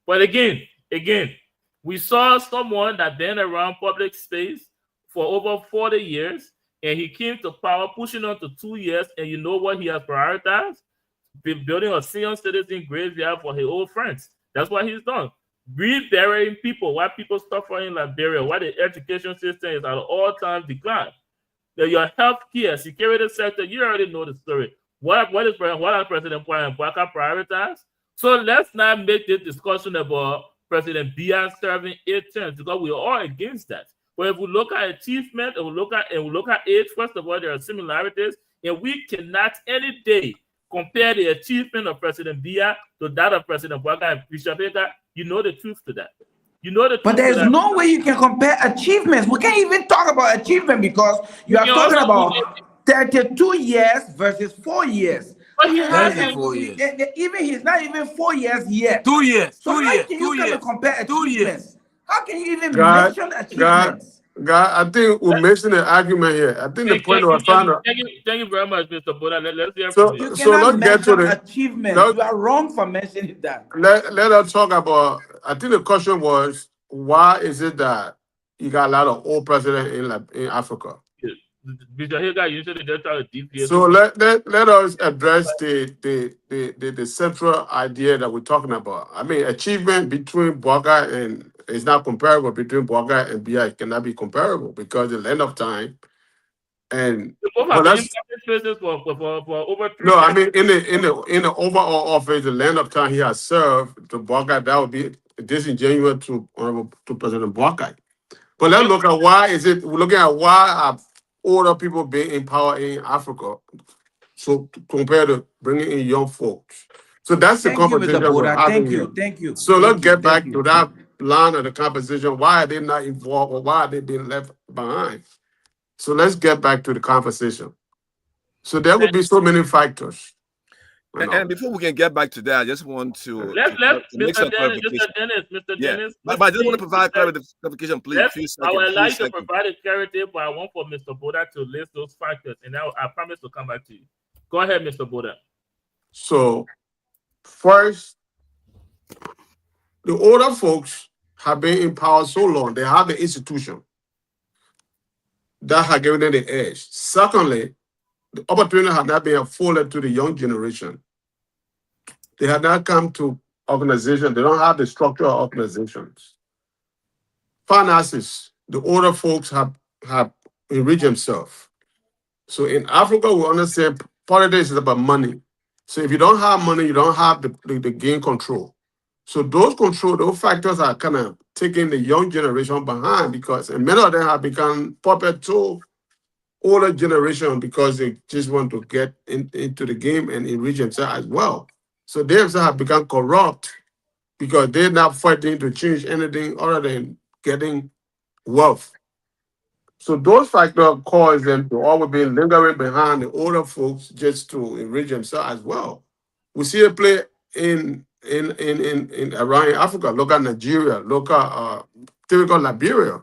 But again, we saw someone that been around public space for over 40 years, and he came to power pushing on to 2 years, and you know what he has prioritized? Building a senior citizen graveyard for his old friends. That's what he's done. Reburying people, why people suffer in Liberia, why the education system is at an all-time decline. Your healthcare, security sector, you already know the story. What has President Bouaka prioritized? So let's not make this discussion about President Biya serving 8 terms, because we are all against that. But if we look at achievement and we look at age, first of all, there are similarities, and we cannot any day compare the achievement of President Biya to that of President Bouaka and Bishop Hagar. You know the truth to that. You know the truth. But there's no way you can compare achievements. We can't even talk about achievement because you are talking about 32 years versus 4 years. But he hasn't. Even he's not even 4 years yet. 2 years. So how can you compare achievements? How can you even mention achievements? I think we're missing an argument here. I think the point was trying to. Thank you very much, Mr. Boda. Let's hear So from you. let's get to the achievement. You are wrong for mentioning that. Let us talk about. I think the question was, why is it that you got a lot of old presidents in Africa? Mr. Hagar usually just try to deviate. So let us address the central idea that we're talking about. I mean, achievement between Bouaka and it's not comparable between Bouaka and Biya. It cannot be comparable because the length of time and for over 3 years. No, I mean in the overall office, the length of time he has served to Bouaka, that would be disingenuous to President Bouaka. But let's look at we're looking at why are older people being in power in Africa, so compared to bringing in young folks. So that's the conversation we're having here. Thank you. So let's get back to that line of the conversation. Why are they not involved, or why are they being left behind? So let's get back to the conversation. So there would be so many factors. And before we can get back to that, I just want to make some clarification. Mr. Dennis, but I just want to provide clarification, please. I would like to provide a clarity, but I want for Mr. Boda to list those factors, and I promise to come back to you. Go ahead, Mr. Boda. So, first, the older folks have been in power so long, they have the institution. that had given them the edge. Secondly, the opportunity had not been afforded to the young generation. They had not come to organizations. They don't have the structure of organizations. Finances, the older folks have enriched themselves. So in Africa, we understand politics is about money. So if you don't have money, you don't have the gain control. So those factors are kind of taking the young generation behind, because and many of them have become puppet to older generation because they just want to get into the game and enrich themselves as well. So they themselves have become corrupt because they're not fighting to change anything other than getting wealth. So those factors cause them to always be lingering behind the older folks just to enrich themselves as well. We see it play in around Africa. Look at Nigeria. Look at typical Liberia.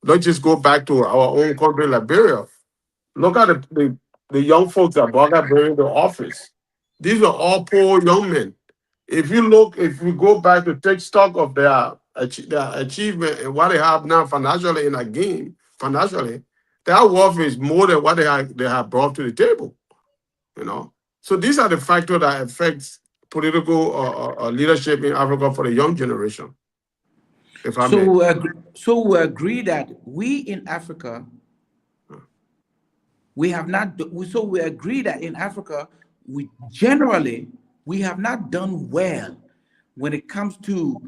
Let's just go back to our own country, Liberia. Look at the young folks that got buried in the office. These are all poor young men. If we go back to take stock of their achievement and what they have now financially in a game, financially, their wealth is more than what they have brought to the table. So these are the factors that affects political leadership in Africa for the young generation. If I may. So we agree that we in Africa, we have not. So we agree that in Africa, we have not done well when it comes to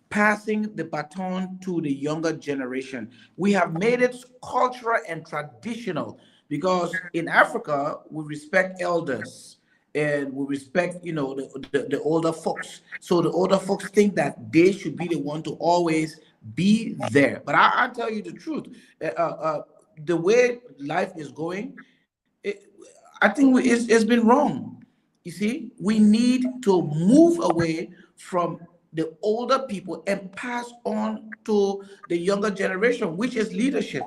passing the baton to the younger generation. We have made it cultural and traditional because in Africa we respect elders and we respect, the older folks. So the older folks think that they should be the one to always be there. But I tell you the truth, the way life is going, I think it's been wrong. You see, we need to move away from the older people and pass on to the younger generation, which is leadership.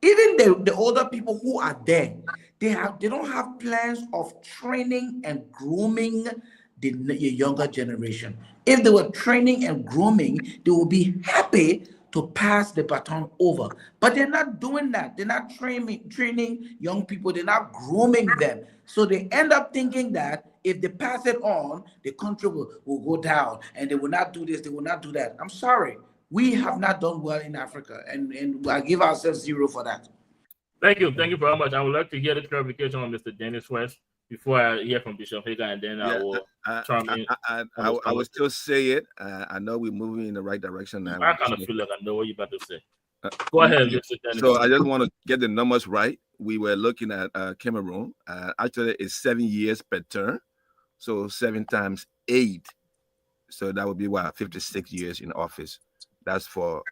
Even the older people who are there, they don't have plans of training and grooming the younger generation. If they were training and grooming, they would be happy to pass the baton over. But they're not doing that. They're not training young people. They're not grooming them. So they end up thinking that if they pass it on, the country will go down and they will not do this, they will not do that. I'm sorry. We have not done well in Africa, and I give ourselves 0 for that. Thank you very much. I would like to get a clarification on Mr. Dennis West before I hear from Bishop Hager, and then I will chime in. I will still say it. I know we're moving in the right direction now. I kind of feel like I know what you're about to say. Go ahead, Mr. Dennis. So I just want to get the numbers right. We were looking at Cameroon. Actually, it's 7 years per term. So 7 times 8. So that would be 56 years in office. That's for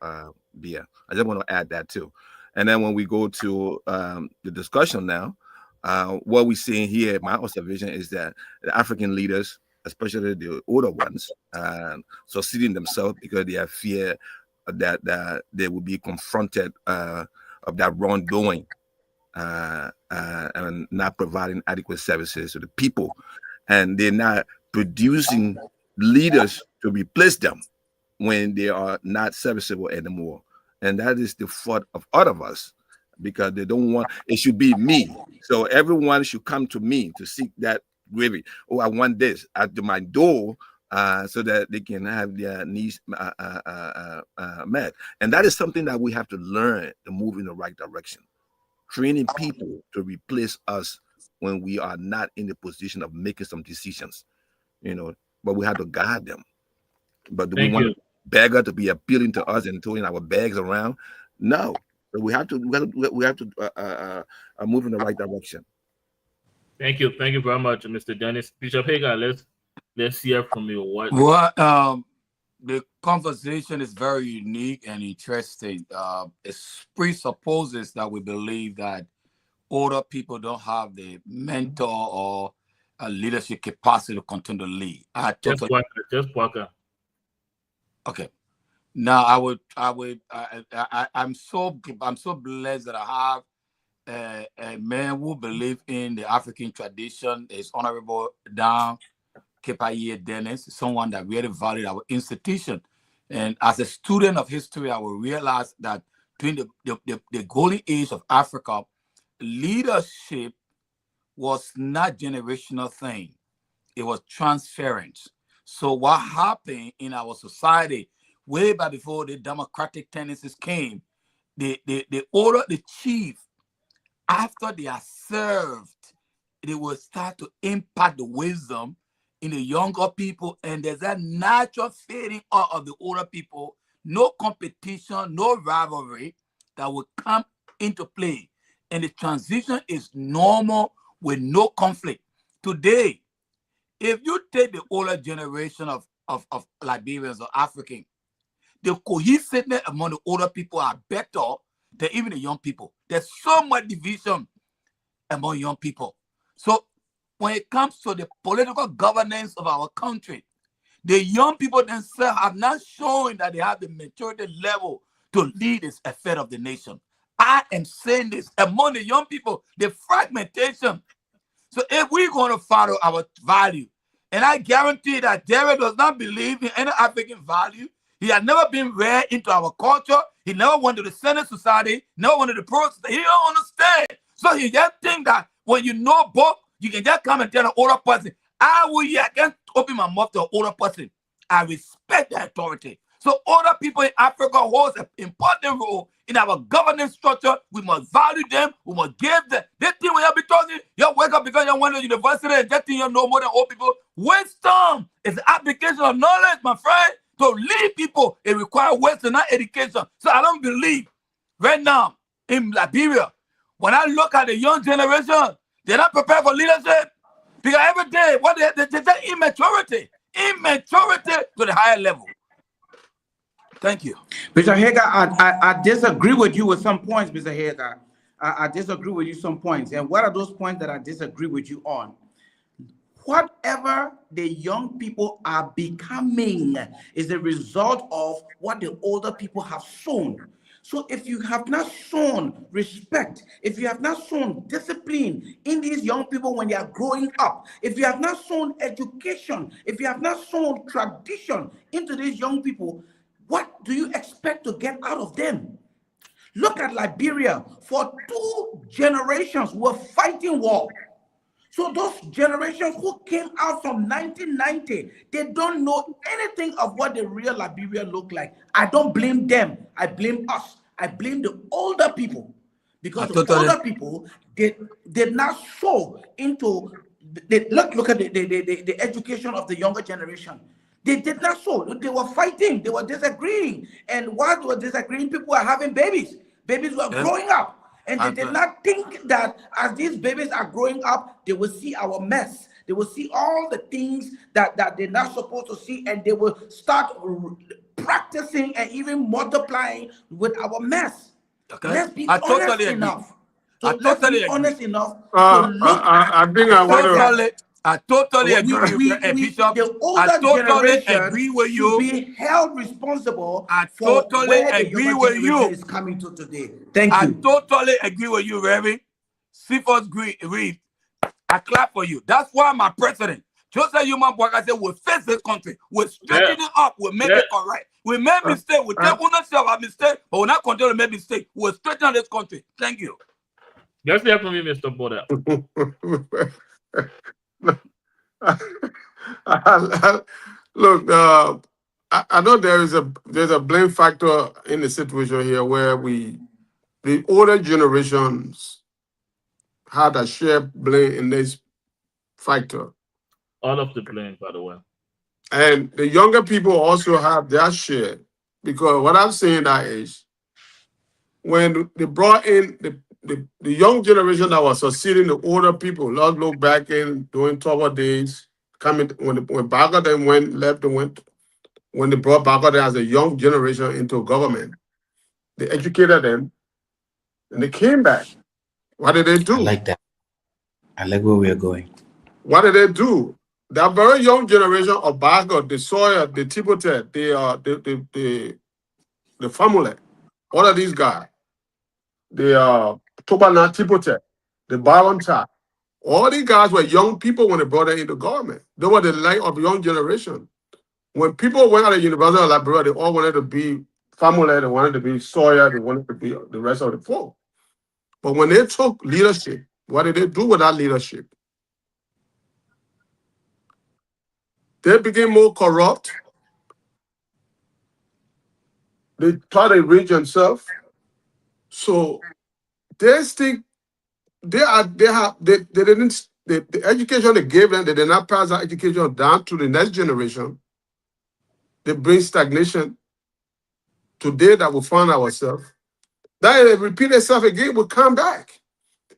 Biya. I just want to add that too. And then when we go to the discussion now, what we're seeing here, my observation is that the African leaders, especially the older ones, succeeding themselves because they have fear that they will be confronted of that wrongdoing and not providing adequate services to the people. And they're not producing leaders to replace them when they are not serviceable anymore. And that is the fault of all of us, because they don't want, it should be me. So everyone should come to me to seek that gravy. Oh, I want this at my door so that they can have their needs met. And that is something that we have to learn to move in the right direction. Training people to replace us when we are not in the position of making some decisions, but we have to guide them. But do we want a beggar to be appealing to us and throwing our bags around? No. So we have to move in the right direction. Thank you very much, Mr. Dennis. Bishop Hager, let's hear from you. The conversation is very unique and interesting. It presupposes that we believe that older people don't have the mentor or a leadership capacity to continue to lead. Just Walker. Okay. Now I'm so blessed that I have a man who believes in the African tradition. Is Honorable Dan Kepaye Dennis, someone that really valued our institution. And as a student of history, I will realize that during the golden age of Africa, leadership was not generational thing. It was transference. So what happened in our society, way back before the democratic tendencies came, they order the chief, after they are served, they will start to impact the wisdom in the younger people, and there's that natural fading out of the older people, no competition, no rivalry that will come into play. And the transition is normal with no conflict. Today, if you take the older generation of Liberians or Africans, the cohesiveness among the older people are better than even the young people. There's so much division among young people. So when it comes to the political governance of our country, the young people themselves have not shown that they have the maturity level to lead this affair of the nation. I am saying this among the young people, the fragmentation. So if we're going to follow our value, and I guarantee that Derek does not believe in any African value. He had never been read into our culture. He never went to the Senate Society, never went to the Pro Society. He don't understand. So he just think that when you know both, you can just come and tell an older person, I can't open my mouth to an older person. I respect the authority. So older people in Africa hold an important role in our governance structure. We must value them. We must give them. This thing when you be talking, you wake up because you went to university and just think you know more than old people. Wisdom is the application of knowledge, my friend. To lead people, it requires wisdom, not education. So I don't believe right now in Liberia, when I look at the young generation, they're not prepared for leadership. Because every day, what they immaturity to the higher level. Thank you. Mr. Hager, I disagree with you with some points, Mr. Hager. I disagree with you some points. And what are those points that I disagree with you on? Whatever the young people are becoming is the result of what the older people have sown. So if you have not shown respect, if you have not shown discipline in these young people when they are growing up, if you have not shown education, if you have not shown tradition into these young people, what do you expect to get out of them? Look at Liberia. For 2 generations, we're fighting war. So those generations who came out from 1990, they don't know anything of what the real Liberia looked like. I don't blame them. I blame us. I blame the older people. Because the older people did not sow into, look at the education of the younger generation. They did not sow. They were fighting. They were disagreeing. And while they were disagreeing, people were having babies. Babies were growing up. And they did not think that as these babies are growing up, they will see our mess. They will see all the things that they're not supposed to see, and they will start practicing and even multiplying with our mess. Okay. Let's be honest enough. So let's be honest enough to look I totally agree with you, Bishop. The older generation agree with you. Should be held responsible for where the younger generation is coming to today. Thank you. I totally agree with you, Reverend. Cephas Reed. I clap for you. That's why my president, Joseph Human Boyka, said we'll face this country. We'll straighten it up. We'll make it correct. We make mistakes. We take ownership of our mistakes, but we'll not continue to make mistakes. We'll straighten this country. Thank you. Just hear from me, Mr. Boda. Look, I know there's a blame factor in the situation here where the older generations had a shared blame in this factor. All of the blame, by the way. And the younger people also have their share, because what I'm saying that is when they brought in the young generation that was succeeding the older people, let's look back in during trouble days, coming when Baga then when they brought Baga then as a young generation into government, they educated them and they came back. What did they do? I like that. I like where we are going. What did they do? That very young generation of Baga, the Sawyer, the Tibotet, the Famule, all of these guys, the Tobana Tibotet, the Baron Ta, all these guys were young people when they brought them into government. They were the light of the young generation. When people went out of the University of Liberia, they all wanted to be family, they wanted to be Sawyer, they wanted to be the rest of the folk. But when they took leadership, what did they do with that leadership? They became more corrupt. They thought they reached themselves. So they think the education they gave them, they did not pass that education down to the next generation. They bring stagnation. Today that we find ourselves, that it repeat itself again, will come back.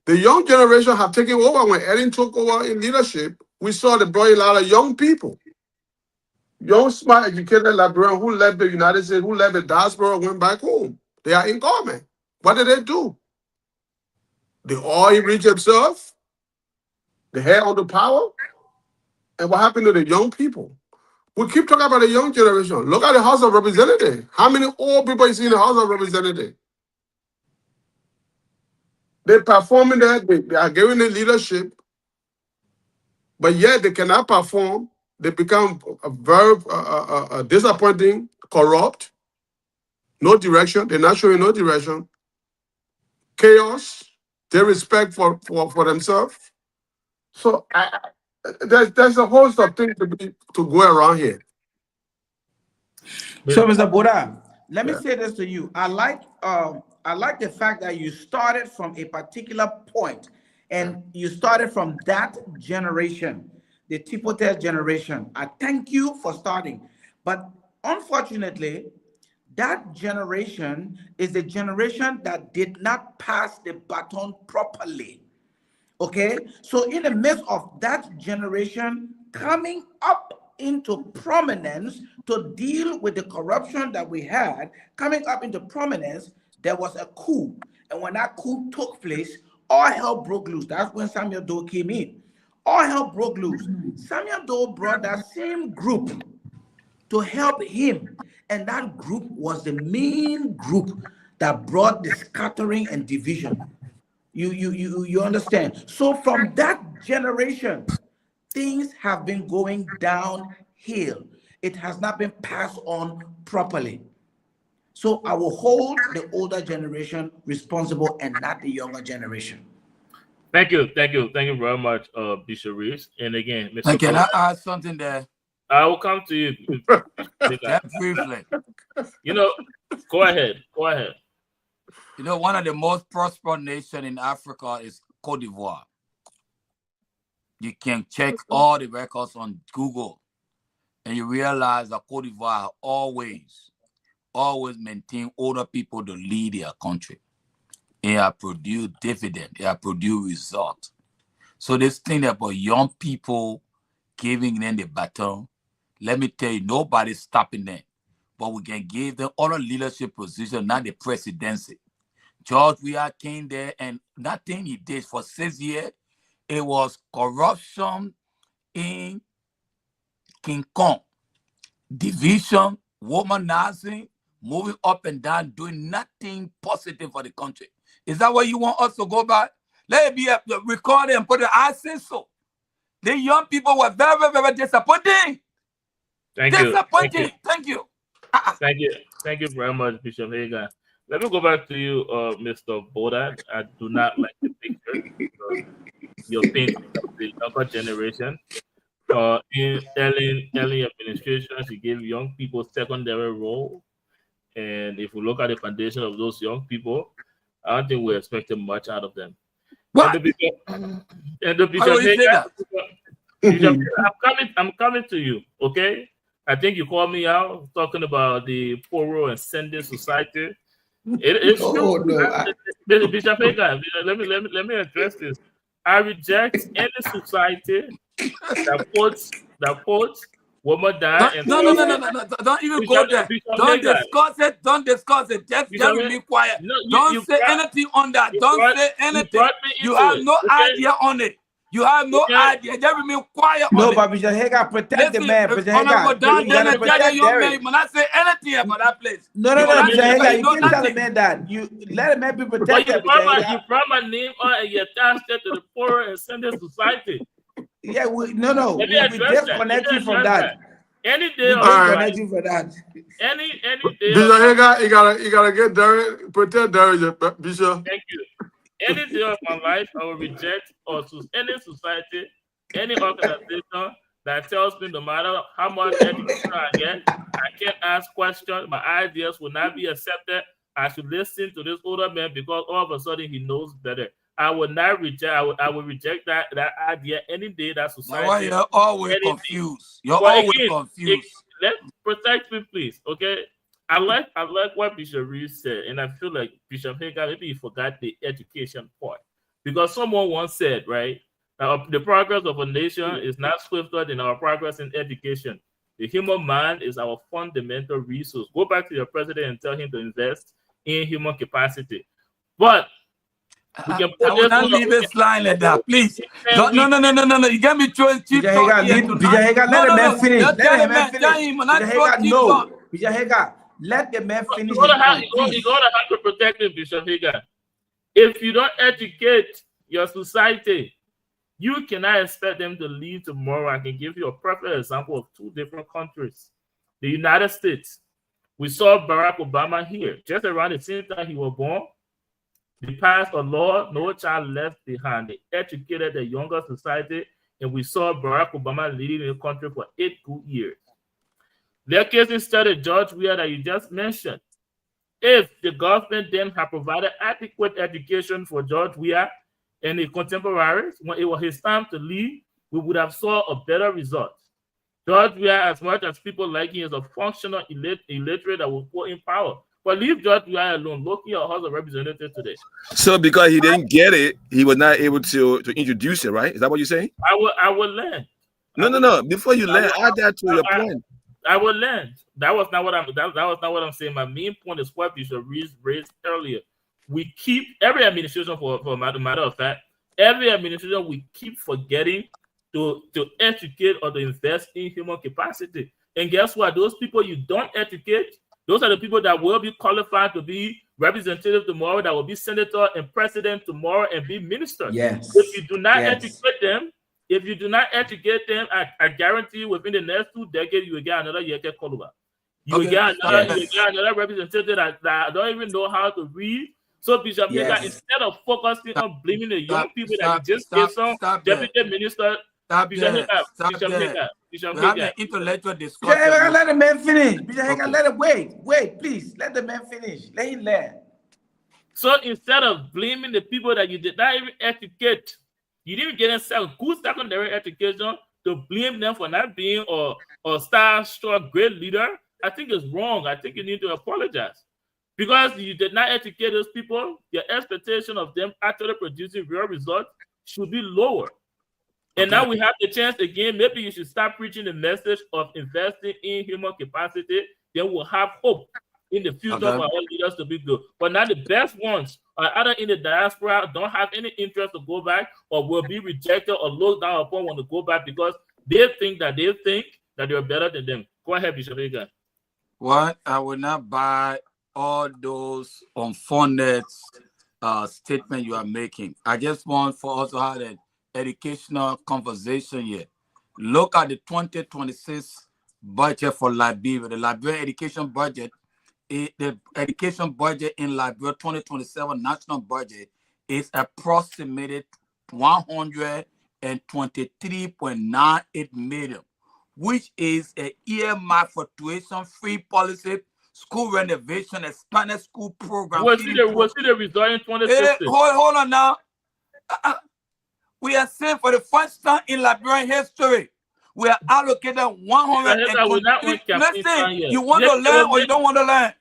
The young generation have taken over. When Ellen took over in leadership, we saw they brought a lot of young people. Young, smart, educated Liberians who left the United States, who left the diaspora, went back home. They are in government. What did they do? They all reached themselves. They had all the power. And what happened to the young people? We keep talking about the young generation. Look at the House of Representatives. How many old people you see in the House of Representatives? They're performing that. They are giving the leadership. But yet they cannot perform. They become very disappointing, corrupt, no direction. They're not showing no direction. Chaos, disrespect for themselves. So there's a host of things to go around here. So, Mr. Boda, let me say this to you. I like the fact that you started from a particular point, and you started from that generation, the Tipo generation. I thank you for starting. But unfortunately, that generation is the generation that did not pass the baton properly. Okay? So in the midst of that generation coming up into prominence to deal with the corruption that we had, coming up into prominence, there was a coup. And when that coup took place, all hell broke loose. That's when Samuel Doe came in. All hell broke loose. Samuel Doe brought that same group to help him. And that group was the main group that brought the scattering and division. You understand? So from that generation, things have been going downhill. It has not been passed on properly. So I will hold the older generation responsible and not the younger generation. Thank you very much, Bishop Reeves. And again, Mr. Can I add something there? I will come to you. Briefly. Go ahead. One of the most prosperous nations in Africa is Cote d'Ivoire. You can check all the records on Google, and you realize that Cote d'Ivoire always maintain older people to lead their country. They have produced dividend. They have produced result. So this thing about young people giving them the baton, let me tell you, nobody's stopping them. But we can give them other leadership position, not the presidency. George Weah came there and nothing he did for 6 years. It was corruption in King Kong, division, womanizing, moving up and down, doing nothing positive for the country. Is that what you want us to go back? Let it be recorded and put it. I say so. The young people were very, very, very disappointing. Disappointing. Thank you. Thank you very much, Bishop Hagan. Let me go back to you, Mr. Boda. I do not like the picture because you're painting the younger generation. In early administrations, you gave young people secondary role. And if we look at the foundation of those young people, I don't think we're expecting much out of them. What? And the Bishop Hagan, I'm coming to you, okay? I think you called me out talking about the Poro and Sunday society. It's true. Bishop Hagan, let me address this. I reject any society that puts woman down. No. Don't even go there. Don't discuss it. Just remain quiet. Don't say anything on that. Don't say anything. You have no idea on it. You have no idea. Just remain quiet. No, but Bishop Hagan, protect the man. Bishop Hagan, when I say anything about that place. No, Bishop Hagan, you can't tell the man that. You let the man be protected. You brought my name on and you attached it to the Poor and Sunday Society. Yeah, we disconnect you from that. Any day of Alright. you for that. any day. Bishop Hager, you gotta get Derek, protect Derek, Bishop. Thank you. Any day of my life, I will reject any society, any organization that tells me no matter how much education I get, I can't ask questions, my ideas will not be accepted. I should listen to this older man because all of a sudden he knows better. I will not reject. I will reject that idea any day that society. Now why you're always confused? You're always confused. Let's protect me, please. Okay. I like what Bishop Reeves said, and I feel like Bishop Hager maybe he forgot the education part because someone once said, right, the progress of a nation is not swifter than our progress in education. The human mind is our fundamental resource. Go back to your president and tell him to invest in human capacity. But we can put I will not leave this line like that, please. No. You get me throwing cheap talk here tonight. Let the man finish. Let the man finish. You're gonna have to protect him, Bishop Hager. If you don't educate your society, you cannot expect them to lead tomorrow. I can give you a perfect example of two different countries. The United States. We saw Barack Obama here. Just around the same time he was born, they passed a law, no child left behind. They educated the younger society, and we saw Barack Obama leading the country for 8 good years. Their case study, George Weah, that you just mentioned. If the government then had provided adequate education for George Weah and his contemporaries, when it was his time to leave, we would have saw a better result. George Weah, as much as people like him, is a functional illiterate that will put in power. But leave George Weah alone. Look at your House of Representatives today. So because he didn't get it, he was not able to introduce it, right? Is that what you're saying? I will learn. No. Before you learn, add that to your point. I will learn. That was not what I'm saying. My main point is what Bishop Reeves raised earlier. We keep every administration, for a matter of fact, every administration we keep forgetting to educate or to invest in human capacity. And guess what? Those people you don't educate, those are the people that will be qualified to be representative tomorrow, that will be senator and president tomorrow and be minister. Yes. If you do not educate them, I guarantee you within the next 2 decades, you will get another Yeke Koluba. You will get another representative that don't even know how to read. So Bishop Hager, instead of focusing on blaming the young people that you just gave some deputy minister, Bishop Hager. An intellectual discussion. Let the man finish. Bishop Hager, let him wait, please. Let the man finish. Let him learn. So instead of blaming the people that you did not even educate, you didn't get a good secondary education, to blame them for not being a star-struck great leader, I think it's wrong. I think you need to apologize. Because you did not educate those people, your expectation of them actually producing real results should be lower. And now we have the chance again. Maybe you should start preaching the message of investing in human capacity. Then we'll have hope in the future for our leaders to be good. But now the best ones are either in the diaspora, don't have any interest to go back, or will be rejected or looked down upon when they go back because they think that they're better than them. Go ahead, Bishop Hager. What? I will not buy all those unfounded statements you are making. I just want for us to have an educational conversation here. Look at the 2026 budget for Liberia. The Liberia education budget, the education budget in Liberia 2027 national budget is approximated 123.98 million, which is a earmark for tuition-free policy, school renovation, expanded school program. We'll see the result in 2060. Hold on now. We are saying for the first time in Liberian history, we are allocated 123. Listen, you want to learn or you don't want to learn?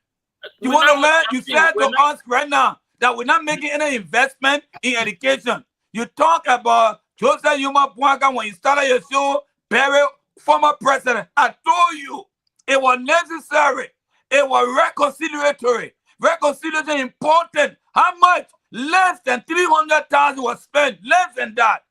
You want to learn? You said to us right now that we're not making any investment in education. You talk about Joseph Yuma Bwanga when you started your show, Barry, former president. I told you it was necessary. It was reconciliatory. Reconciliation important. How much? Less than 300,000 was spent. Less than that.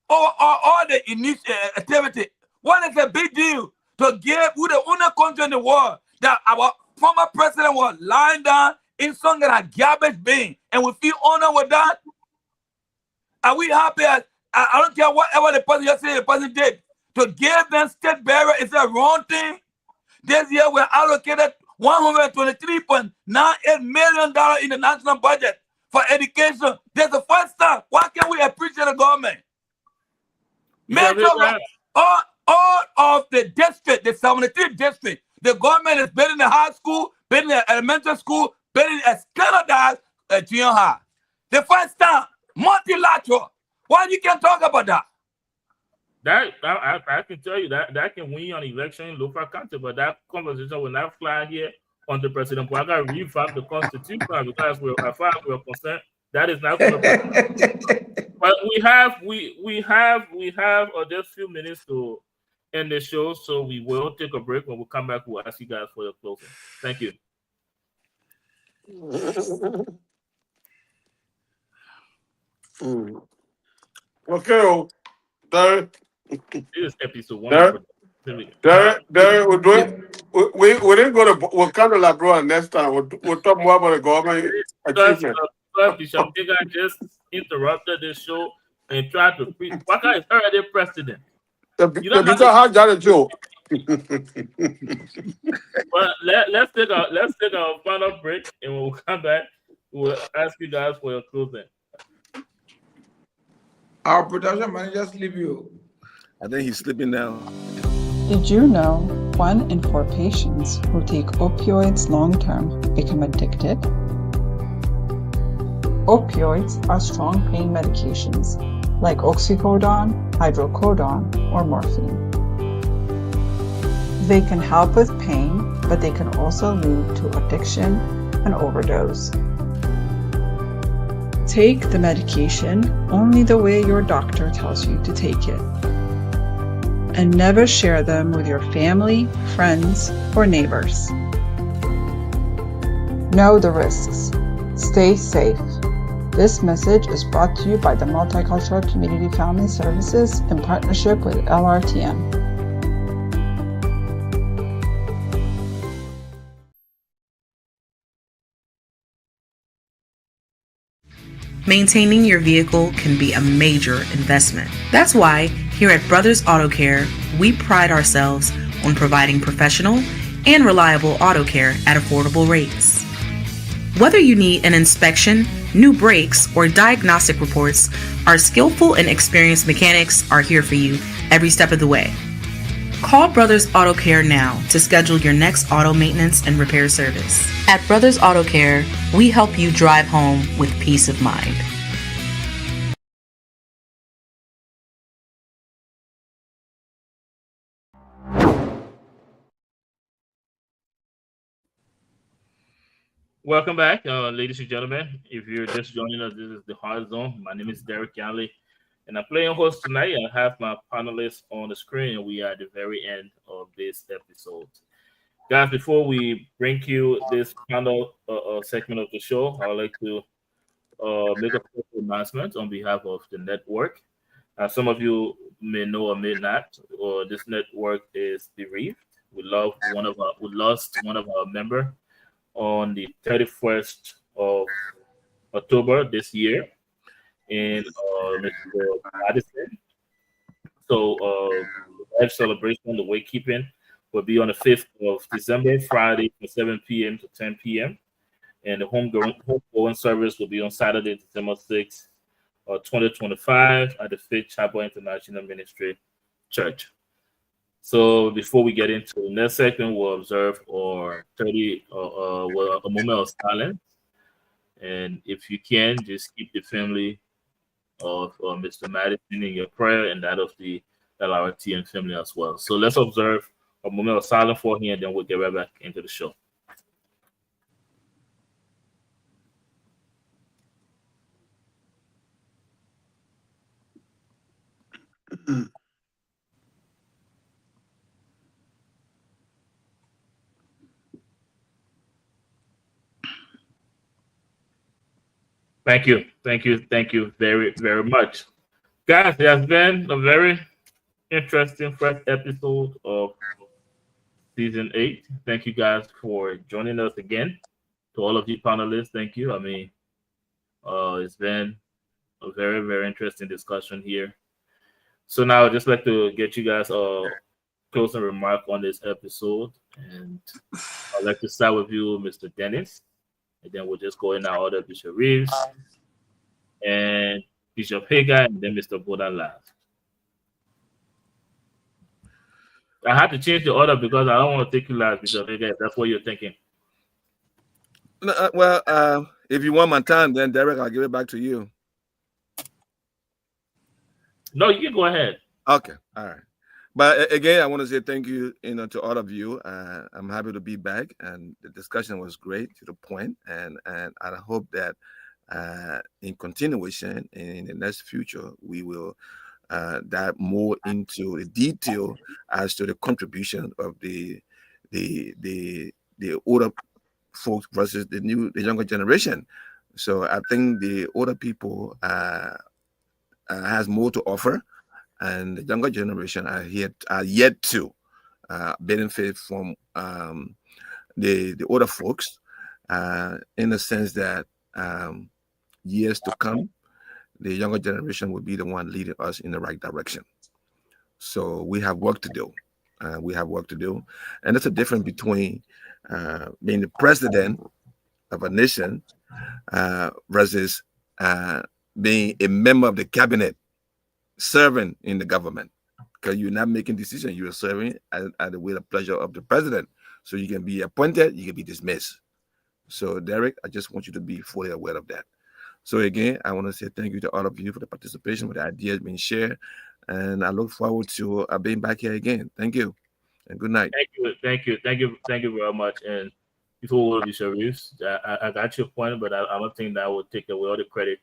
All the initial activity. What is a big deal to give with the only country in the world that our former president was lying down in something like garbage bin, and we feel honored with that? Are we happy? I don't care whatever the person just said the person did to give them state burial is a wrong thing. This year we allocated $123.98 million in the national budget for education. That's the first time. Why can't we appreciate the government? Major, all of the district, the 73 district, the government is building the high school, building the elementary school, building a standardized junior high. The first time, multilateral. Why you can't talk about that? I can tell you that can win you an election in local country, but that conversation will not fly here under President Puaga revamp the Constitution because as far as we're concerned, that is not going to. But we have just a few minutes to end the show, so we will take a break. When we come back, we'll ask you guys for your closing. Thank you. Okay, Derek. This is episode 1. Derek, we didn't go to. We'll come to Labrador next time. We'll talk more about the government achievement. Bishop Digger just interrupted this show and tried to preach. Waka is already president. The Bishop had that a joke. But let's take our final break, and when we come back, we'll ask you guys for your closing. Our production managers leave you. I think he's sleeping now. Did you know 1 in 4 patients who take opioids long-term become addicted? Opioids are strong pain medications like oxycodone, hydrocodone, or morphine. They can help with pain, but they can also lead to addiction and overdose. Take the medication only the way your doctor tells you to take it. And never share them with your family, friends, or neighbors. Know the risks. Stay safe. This message is brought to you by the Multicultural Community Family Services in partnership with LRTN. Maintaining your vehicle can be a major investment. That's why here at Brothers Auto Care, we pride ourselves on providing professional and reliable auto care at affordable rates. Whether you need an inspection, new brakes, or diagnostic reports, our skillful and experienced mechanics are here for you every step of the way. Call Brothers Auto Care now to schedule your next auto maintenance and repair service. At Brothers Auto Care, we help you drive home with peace of mind. Welcome back, ladies and gentlemen. If you're just joining us, this is the Hard Zone. My name is Derek Yale, and I'm playing host tonight. I have my panelists on the screen, and we are at the very end of this episode. Guys, before we bring you this panel segment of the show, I would like to make a quick announcement on behalf of the network. Some of you may know or may not, or this network is bereaved. We lost one of our members on the 31st of October this year in Mr. Madison. So live celebration, the wakekeeping will be on the 5th of December, Friday from 7 p.m. to 10 p.m. And the homegoing service will be on Saturday, December 6th, 2025 at the Faith Chapel International Ministry Church. So before we get into the next segment, we'll observe a moment of silence. And if you can, just keep the family of Mr. Madison in your prayer and that of the LRTN family as well. So let's observe a moment of silence for him, and then we'll get right back into the show. Thank you very, very much. Guys, it has been a very interesting first episode of season 8. Thank you guys for joining us again. To all of you panelists, thank you. I mean, it's been a very, very interesting discussion here. So now I'd just like to get you guys closing remark on this episode. And I'd like to start with you, Mr. Dennis. And then we'll just go in our order, Bishop Reeves and Bishop Hagar, and then Mr. Boda last. I had to change the order because I don't want to take you last, Bishop Hagar, if that's what you're thinking. Well, if you want my time, then Derek, I'll give it back to you. No, you can go ahead. Okay, all right. But again, I want to say thank you, to all of you. I'm happy to be back, and the discussion was great, to the point, and I hope that in continuation in the next future we will dive more into the detail as to the contribution of the older folks versus the younger generation. So I think the older people has more to offer, and the younger generation are yet to benefit from the older folks, in the sense that years to come, the younger generation will be the one leading us in the right direction. So we have work to do. And there's a difference between being the president of a nation versus being a member of the cabinet, serving in the government, because you're not making decisions, you are serving at the will and pleasure of the president. So you can be appointed, you can be dismissed. So Derek, I just want you to be fully aware of that. So again, I want to say thank you to all of you for the participation, for the ideas being shared, and I look forward to being back here again. Thank you, and good night. Thank you very much. And before we Bishop Reeves, I got your point, but I don't think that would take away all the credit.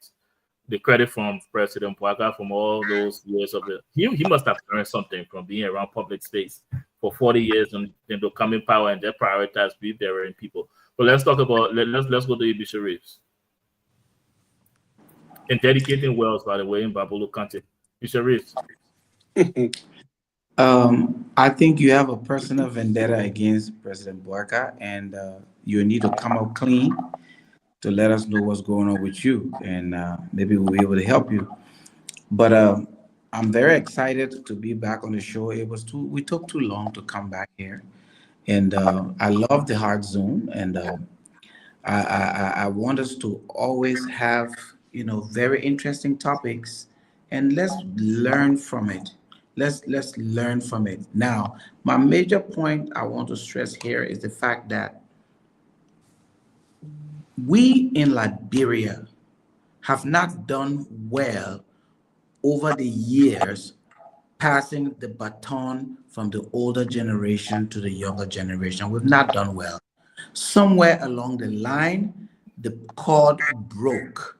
The credit from President Boakai from all those years of it. He must have learned something from being around public space for 40 years and then to come in power and then prioritize be there in people. But let's talk about let's go to Bishop Reeves. And dedicating wells, by the way, in Babulu County. Bishop Reeves. I think you have a personal vendetta against President Boakai, and you need to come out clean to let us know what's going on with you, and maybe we'll be able to help you. But I'm very excited to be back on the show. We took too long to come back here, and I love the Heart Zone, and I want us to always have very interesting topics, and let's learn from it. Let's learn from it. Now, my major point I want to stress here is the fact that we in Liberia have not done well over the years, passing the baton from the older generation to the younger generation. We've not done well. Somewhere along the line, the cord broke.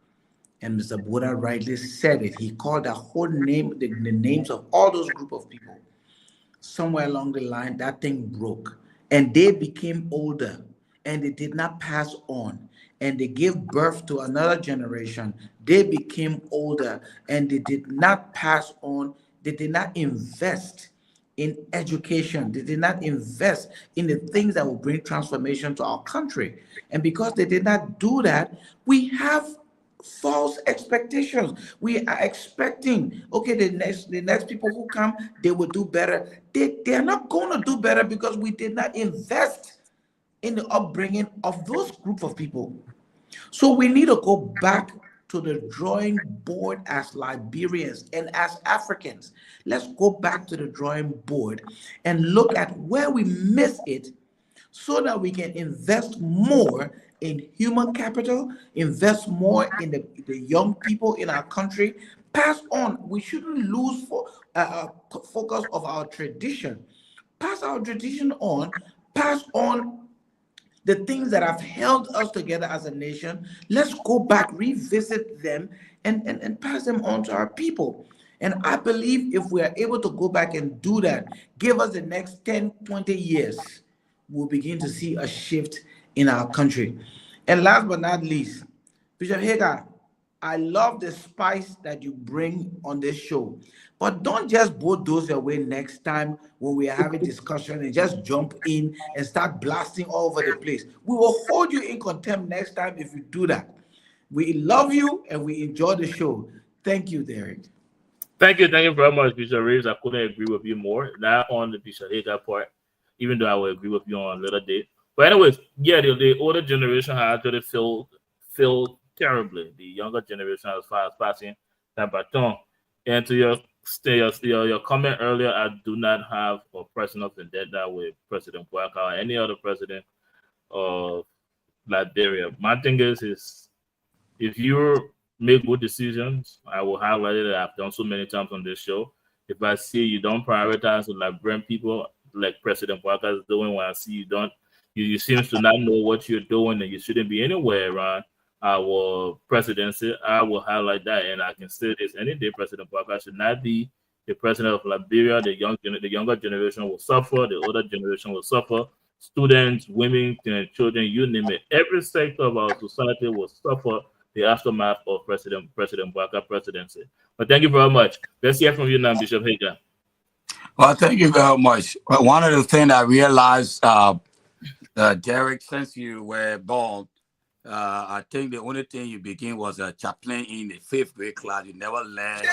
And Mr. Boda rightly said it. He called the whole name, the names of all those group of people. Somewhere along the line, that thing broke. And they became older, and they did not pass on. And they gave birth to another generation. They became older, and they did not pass on. They did not invest in education. They did not invest in the things that will bring transformation to our country. And because they did not do that, we have false expectations. We are expecting, okay, the next people who come, they will do better. They are not going to do better because we did not invest in the upbringing of those group of people. So we need to go back to the drawing board as Liberians and as Africans. Let's go back to the drawing board and look at where we miss it so that we can invest more in human capital, invest more in the young people in our country. Pass on. We shouldn't lose focus of our tradition. Pass our tradition on. Pass on the things that have held us together as a nation. Let's go back, revisit them, and pass them on to our people. And I believe if we are able to go back and do that, give us the next 10, 20 years, we'll begin to see a shift in our country. And last but not least, Bishop Hagar, I love the spice that you bring on this show. But don't just bulldoze your way next time when we are having discussion and just jump in and start blasting all over the place. We will hold you in contempt next time if you do that. We love you and we enjoy the show. Thank you, Derek. Thank you very much, Bishop Reeves. I couldn't agree with you more. Not on the Bishop Hager part, even though I would agree with you on a little bit. But anyways, yeah, the older generation has actually failed terribly. The younger generation, as far as passing that baton. And to your comment earlier, I do not have a personal vendetta with President Bouaka or any other president of Liberia. My thing is if you make good decisions, I will highlight it. I've done so many times on this show. If I see you don't prioritize the Liberian people like President Bouaka is doing, when I see you don't, you seem to not know what you're doing and you shouldn't be anywhere around our presidency, I will highlight that. And I can say this any day, President Bouaka should not be the president of Liberia. The younger generation will suffer, the older generation will suffer. Students, women, children, you name it. Every sector of our society will suffer the aftermath of President Bouaka presidency. But thank you very much. Let's hear from you now, Bishop Hager. Well, thank you very much. One of the things I realized, Derek, since you were born, I think the only thing you begin was a chaplain in the 5th grade class. You never learned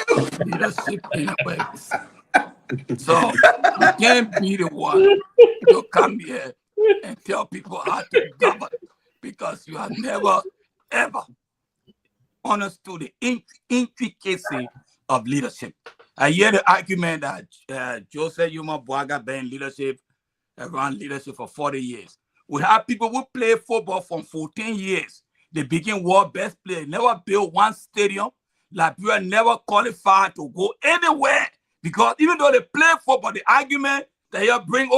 leadership anyway. So you can't be the one to come here and tell people how to govern because you have never, ever understood the intricacy of leadership. I hear the argument that Joseph Yuma Bouaga been in leadership, around leadership for 40 years. We have people who play football from 14 years. They begin world best player, never built one stadium. Liberia never qualified to go anywhere because even though they play football, the argument that you bring,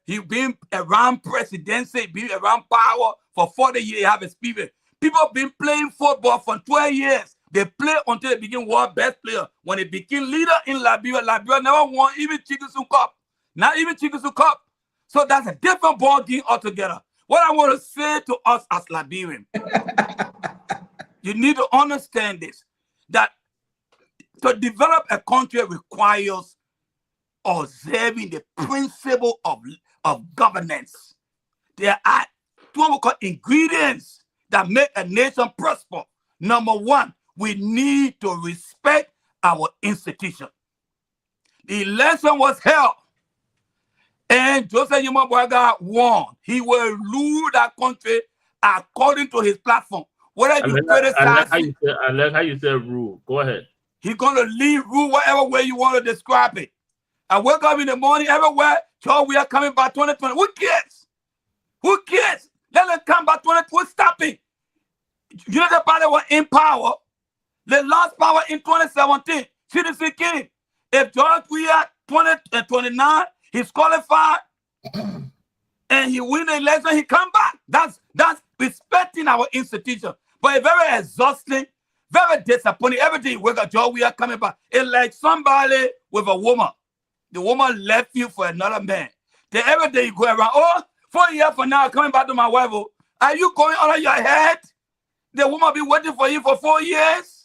he been around presidency, been around power for 40 years, he have experience. People been playing football for 12 years. They play until they begin world best player. When they became leader in Liberia, Liberia never won even Chikusu Cup. Not even Chikusu Cup. So that's a different ball game altogether. What I want to say to us as Liberians, you need to understand this, that to develop a country requires observing the principle of governance. There are what we call ingredients that make a nation prosper. Number one, we need to respect our institution. The election was held. And Joseph Yuma Bouaga won. He will rule that country according to his platform. Whether you criticize, I like how you said rule. Go ahead. He's going to lead rule whatever way you want to describe it. I wake up in the morning everywhere. So we are coming by 2020. Who cares? Who cares? Let them come by 2020. Stop it. United Party was in power. They lost power in 2017. CDC kidding. If George Weah 2029. He's qualified and he win the election, he come back. That's respecting our institution. But it's very exhausting, very disappointing. Every day you wake up, Joe, we are coming back. It's like somebody with a woman. The woman left you for another man. Then every day you go around, 4 years from now, coming back to my wife. Are you going under your head? The woman be waiting for you for 4 years?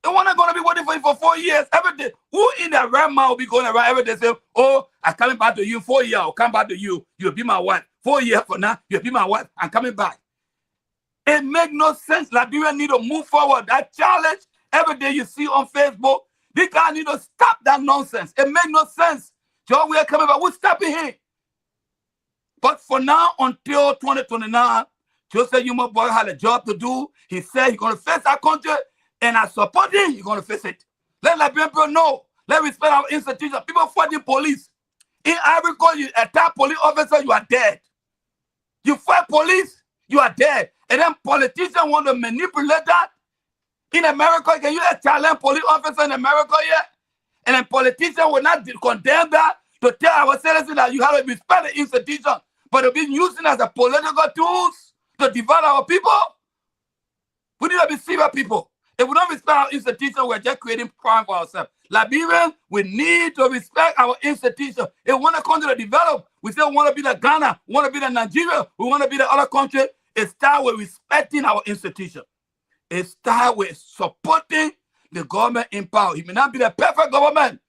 The one that's going to be waiting for you for 4 years. Every day. Who in the right mind will be going around every day saying, I'm coming back to you 4 years. I'll come back to you. You'll be my wife. 4 years from now, you'll be my wife. I'm coming back. It makes no sense. Liberia need to move forward. That challenge, every day you see on Facebook, this guy need to stop that nonsense. It makes no sense. Joe, we are coming back. We're stopping him. But for now, until 2029, Joseph Yuma Bouaga had a job to do. He said he's going to face our country. And I support him, you're going to face it. Let Liberian people know. Let respect our institutions. People fight the police. In Ivory Coast, you attack police officer, you are dead. You fight police, you are dead. And then politicians want to manipulate that. In America, can you challenge police officer in America yet? And then politicians will not condemn that to tell our citizens that you have to respect the institution. But they've been using as a political tools to divide our people. We need to be civil people. If we don't respect our institution, we're just creating crime for ourselves. Liberians, we need to respect our institution. If we want a country to develop, we still want to be the Ghana, we want to be the Nigeria, we want to be the other country. It starts with respecting our institution. It starts with supporting the government in power. It may not be the perfect government,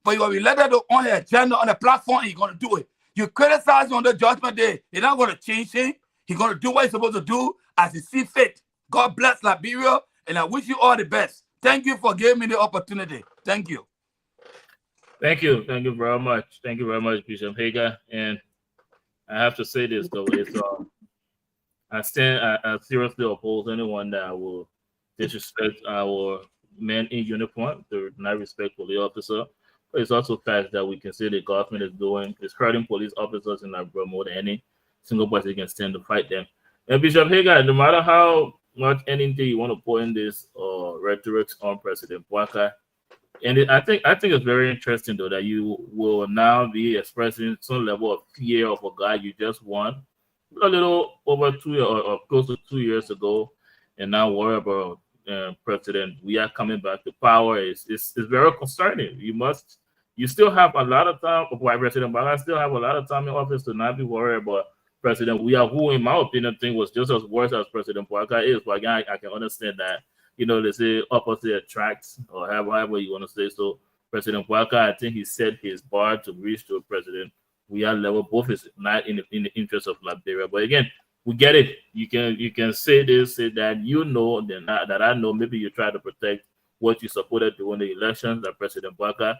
but you will be elected on the agenda, on the platform, and you're going to do it. You criticize him on the judgment day, you're not going to change him. He's going to do what he's supposed to do as he sees fit. God bless Liberia. And I wish you all the best. Thank you for giving me the opportunity. Thank you. Thank you very much. Thank you very much, Bishop Hager. And I have to say this though, it's I seriously oppose anyone that will disrespect our men in uniform. They do not respect police officer. But it's also fact that we can see the government is hurting police officers in Liberia more than any single person can stand to fight them. And Bishop Hager, no matter how much anything you want to put in this rhetoric on President Bouakai, and I think it's very interesting though that you will now be expressing some level of fear of a guy you just won a little over 2 years or close to 2 years ago, and now worry about President we are coming back to power. It's very concerning. You still have a lot of time. Why President Bouakai still have a lot of time in office to not be worried about President we are, who in my opinion think was just as worse as President Bouakai is. But again, I can understand that. They say opposite attracts, or however you want to say. So President Bouakai, I think he set his bar to reach to President we are level. Both is not in the interest of Liberia. But again, we get it. You can say this, say that. That I know. Maybe you try to protect what you supported during the elections. That President Bouakai,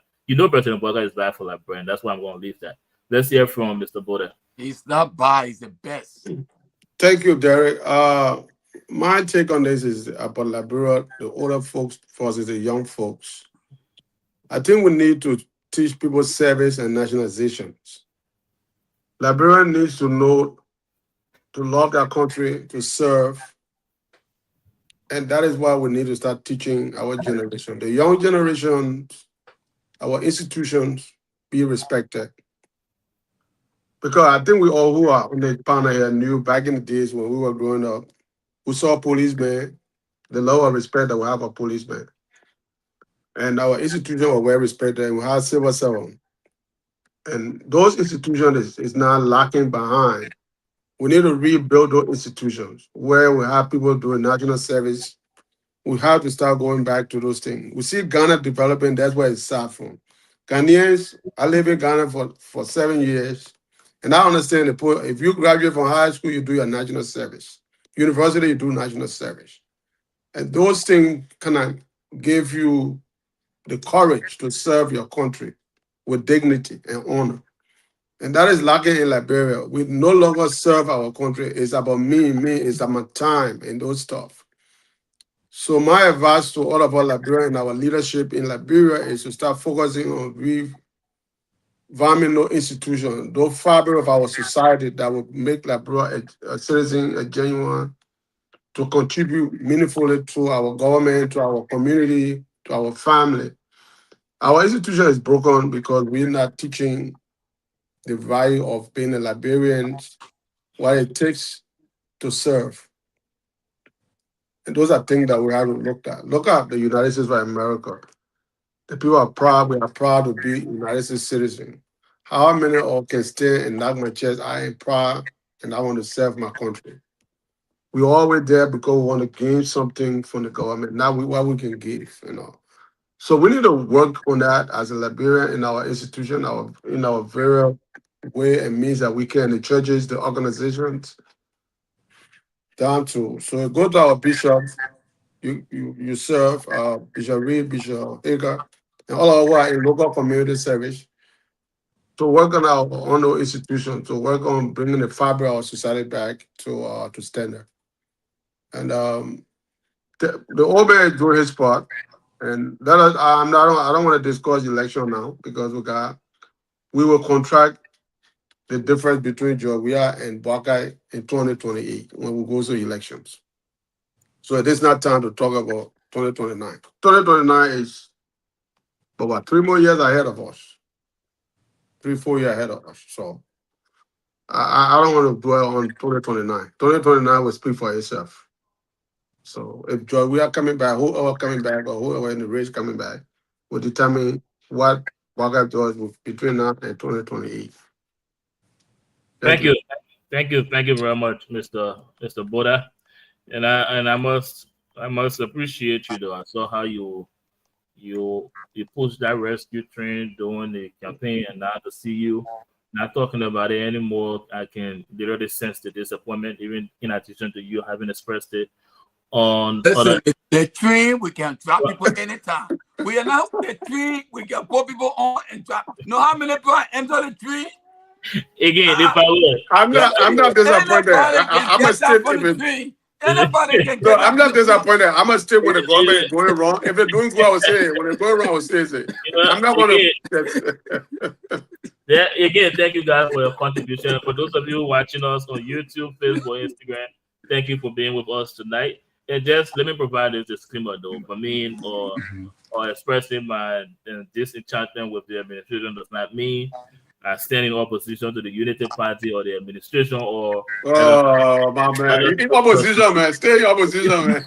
President Bouakai is bad for Liberia, and that's why I'm going to leave that. Let's hear from Mr. Boda. He's not bad. He's the best. Thank you, Derek. My take on this is about Liberia, the older folks versus the young folks. I think we need to teach people service and nationalizations. Liberia needs to know to love their country, to serve. And that is why we need to start teaching our generation. The young generation, our institutions, be respected. Because I think we all who are on the panel here knew back in the days when we were growing up, we saw policemen, the level of respect that we have for policemen. And our institutions were well respected, and we had civil servants. And those institutions is now lacking behind. We need to rebuild those institutions where we have people doing national service. We have to start going back to those things. We see Ghana developing, that's where it starts from. Ghanaians, I live in Ghana for 7 years, and I understand the point. If you graduate from high school, you do your national service. University, you do national service. And those things kind of give you the courage to serve your country with dignity and honor. And that is lacking in Liberia. We no longer serve our country. It's about me, it's about my time and those stuff. So my advice to all of our Liberians and our leadership in Liberia is to start focusing on revamping those institutions, those fabric of our society that will make Liberia a citizen, a genuine, to contribute meaningfully to our government, to our community, to our family. Our institution is broken because we're not teaching the value of being a Liberian, what it takes to serve. And those are things that we have to look at. Look at the United States of America. The people are proud. We are proud to be United States citizens. How many of us can stand and knock my chest? I am proud and I want to serve my country. We're always there because we want to gain something from the government, not what we can give, So we need to work on that as a Liberian in our institution, in our various way and means that we can, the churches, the organizations, down to. So go to our bishops, you serve, Bishop Reed, Bishop Hager, and all of our in local community service, to work on our own institution, to work on bringing the fabric of our society back to standard. And the old man is doing his part, and that is, I don't want to discuss the election now because we will contract the difference between Georgia and Bouakai in 2028 when we go to elections. So it is not time to talk about 2029. 2029 is about 3 more years ahead of us. 3-4 years ahead of us. So I don't want to dwell on 2029. 2029 will speak for itself. So if we are coming back, whoever coming back or whoever in the race coming back will determine what Bouakai does between now and 2028. Thank you very much, Mr. Boda. And I must appreciate you though. I saw how you pushed that rescue train during the campaign, and now to see you not talking about it anymore, I can literally sense the disappointment, even in addition to you having expressed it on the train. We can drop people anytime. We announce the tree. We can put people on and try. Know how many people enter the tree? Again, if I would, I'm not disappointed. I'm a stick if it. Anybody can No, I'm not disappointed. I'm gonna stick with the government going wrong. If it's doing good, I will say it. When it's going wrong, I will say it. I'm not gonna. Yeah, again, thank you guys for your contribution. For those of you watching us on YouTube, Facebook, Instagram, thank you for being with us tonight. And just let me provide this disclaimer though, for me or expressing my disenchantment with the administration does not mean I stand in opposition to the Unity Party or the administration or. Oh my man, you in opposition, man. Stay in opposition, man.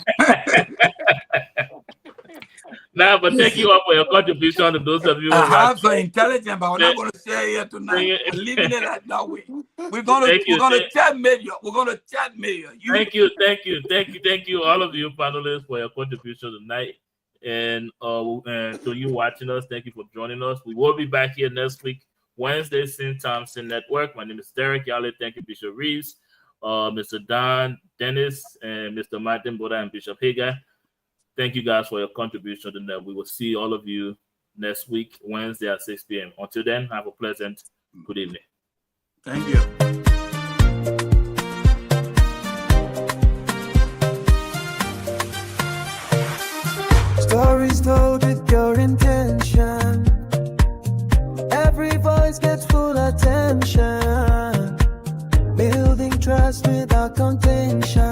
Nah, but thank you all for your contribution to those of you. I have some intelligence, but we're not going to share here tonight. I'm leaving it at that way. We're going to chat media. We're going to chat media. Thank you, all of you panelists for your contribution tonight, and to you watching us, thank you for joining us. We will be back here next week, Wednesday, same time, same network. My name is Derek Yale. Thank you, Bishop Reeves, Mr. Don Dennis, and Mr. Martin Boda and Bishop Hager. Thank you guys for your contribution tonight. We will see all of you next week, Wednesday at 6 p.m. Until then, have a pleasant good evening. Thank you. Stories told with pure intention. Every voice gets full attention. Building trust without contention.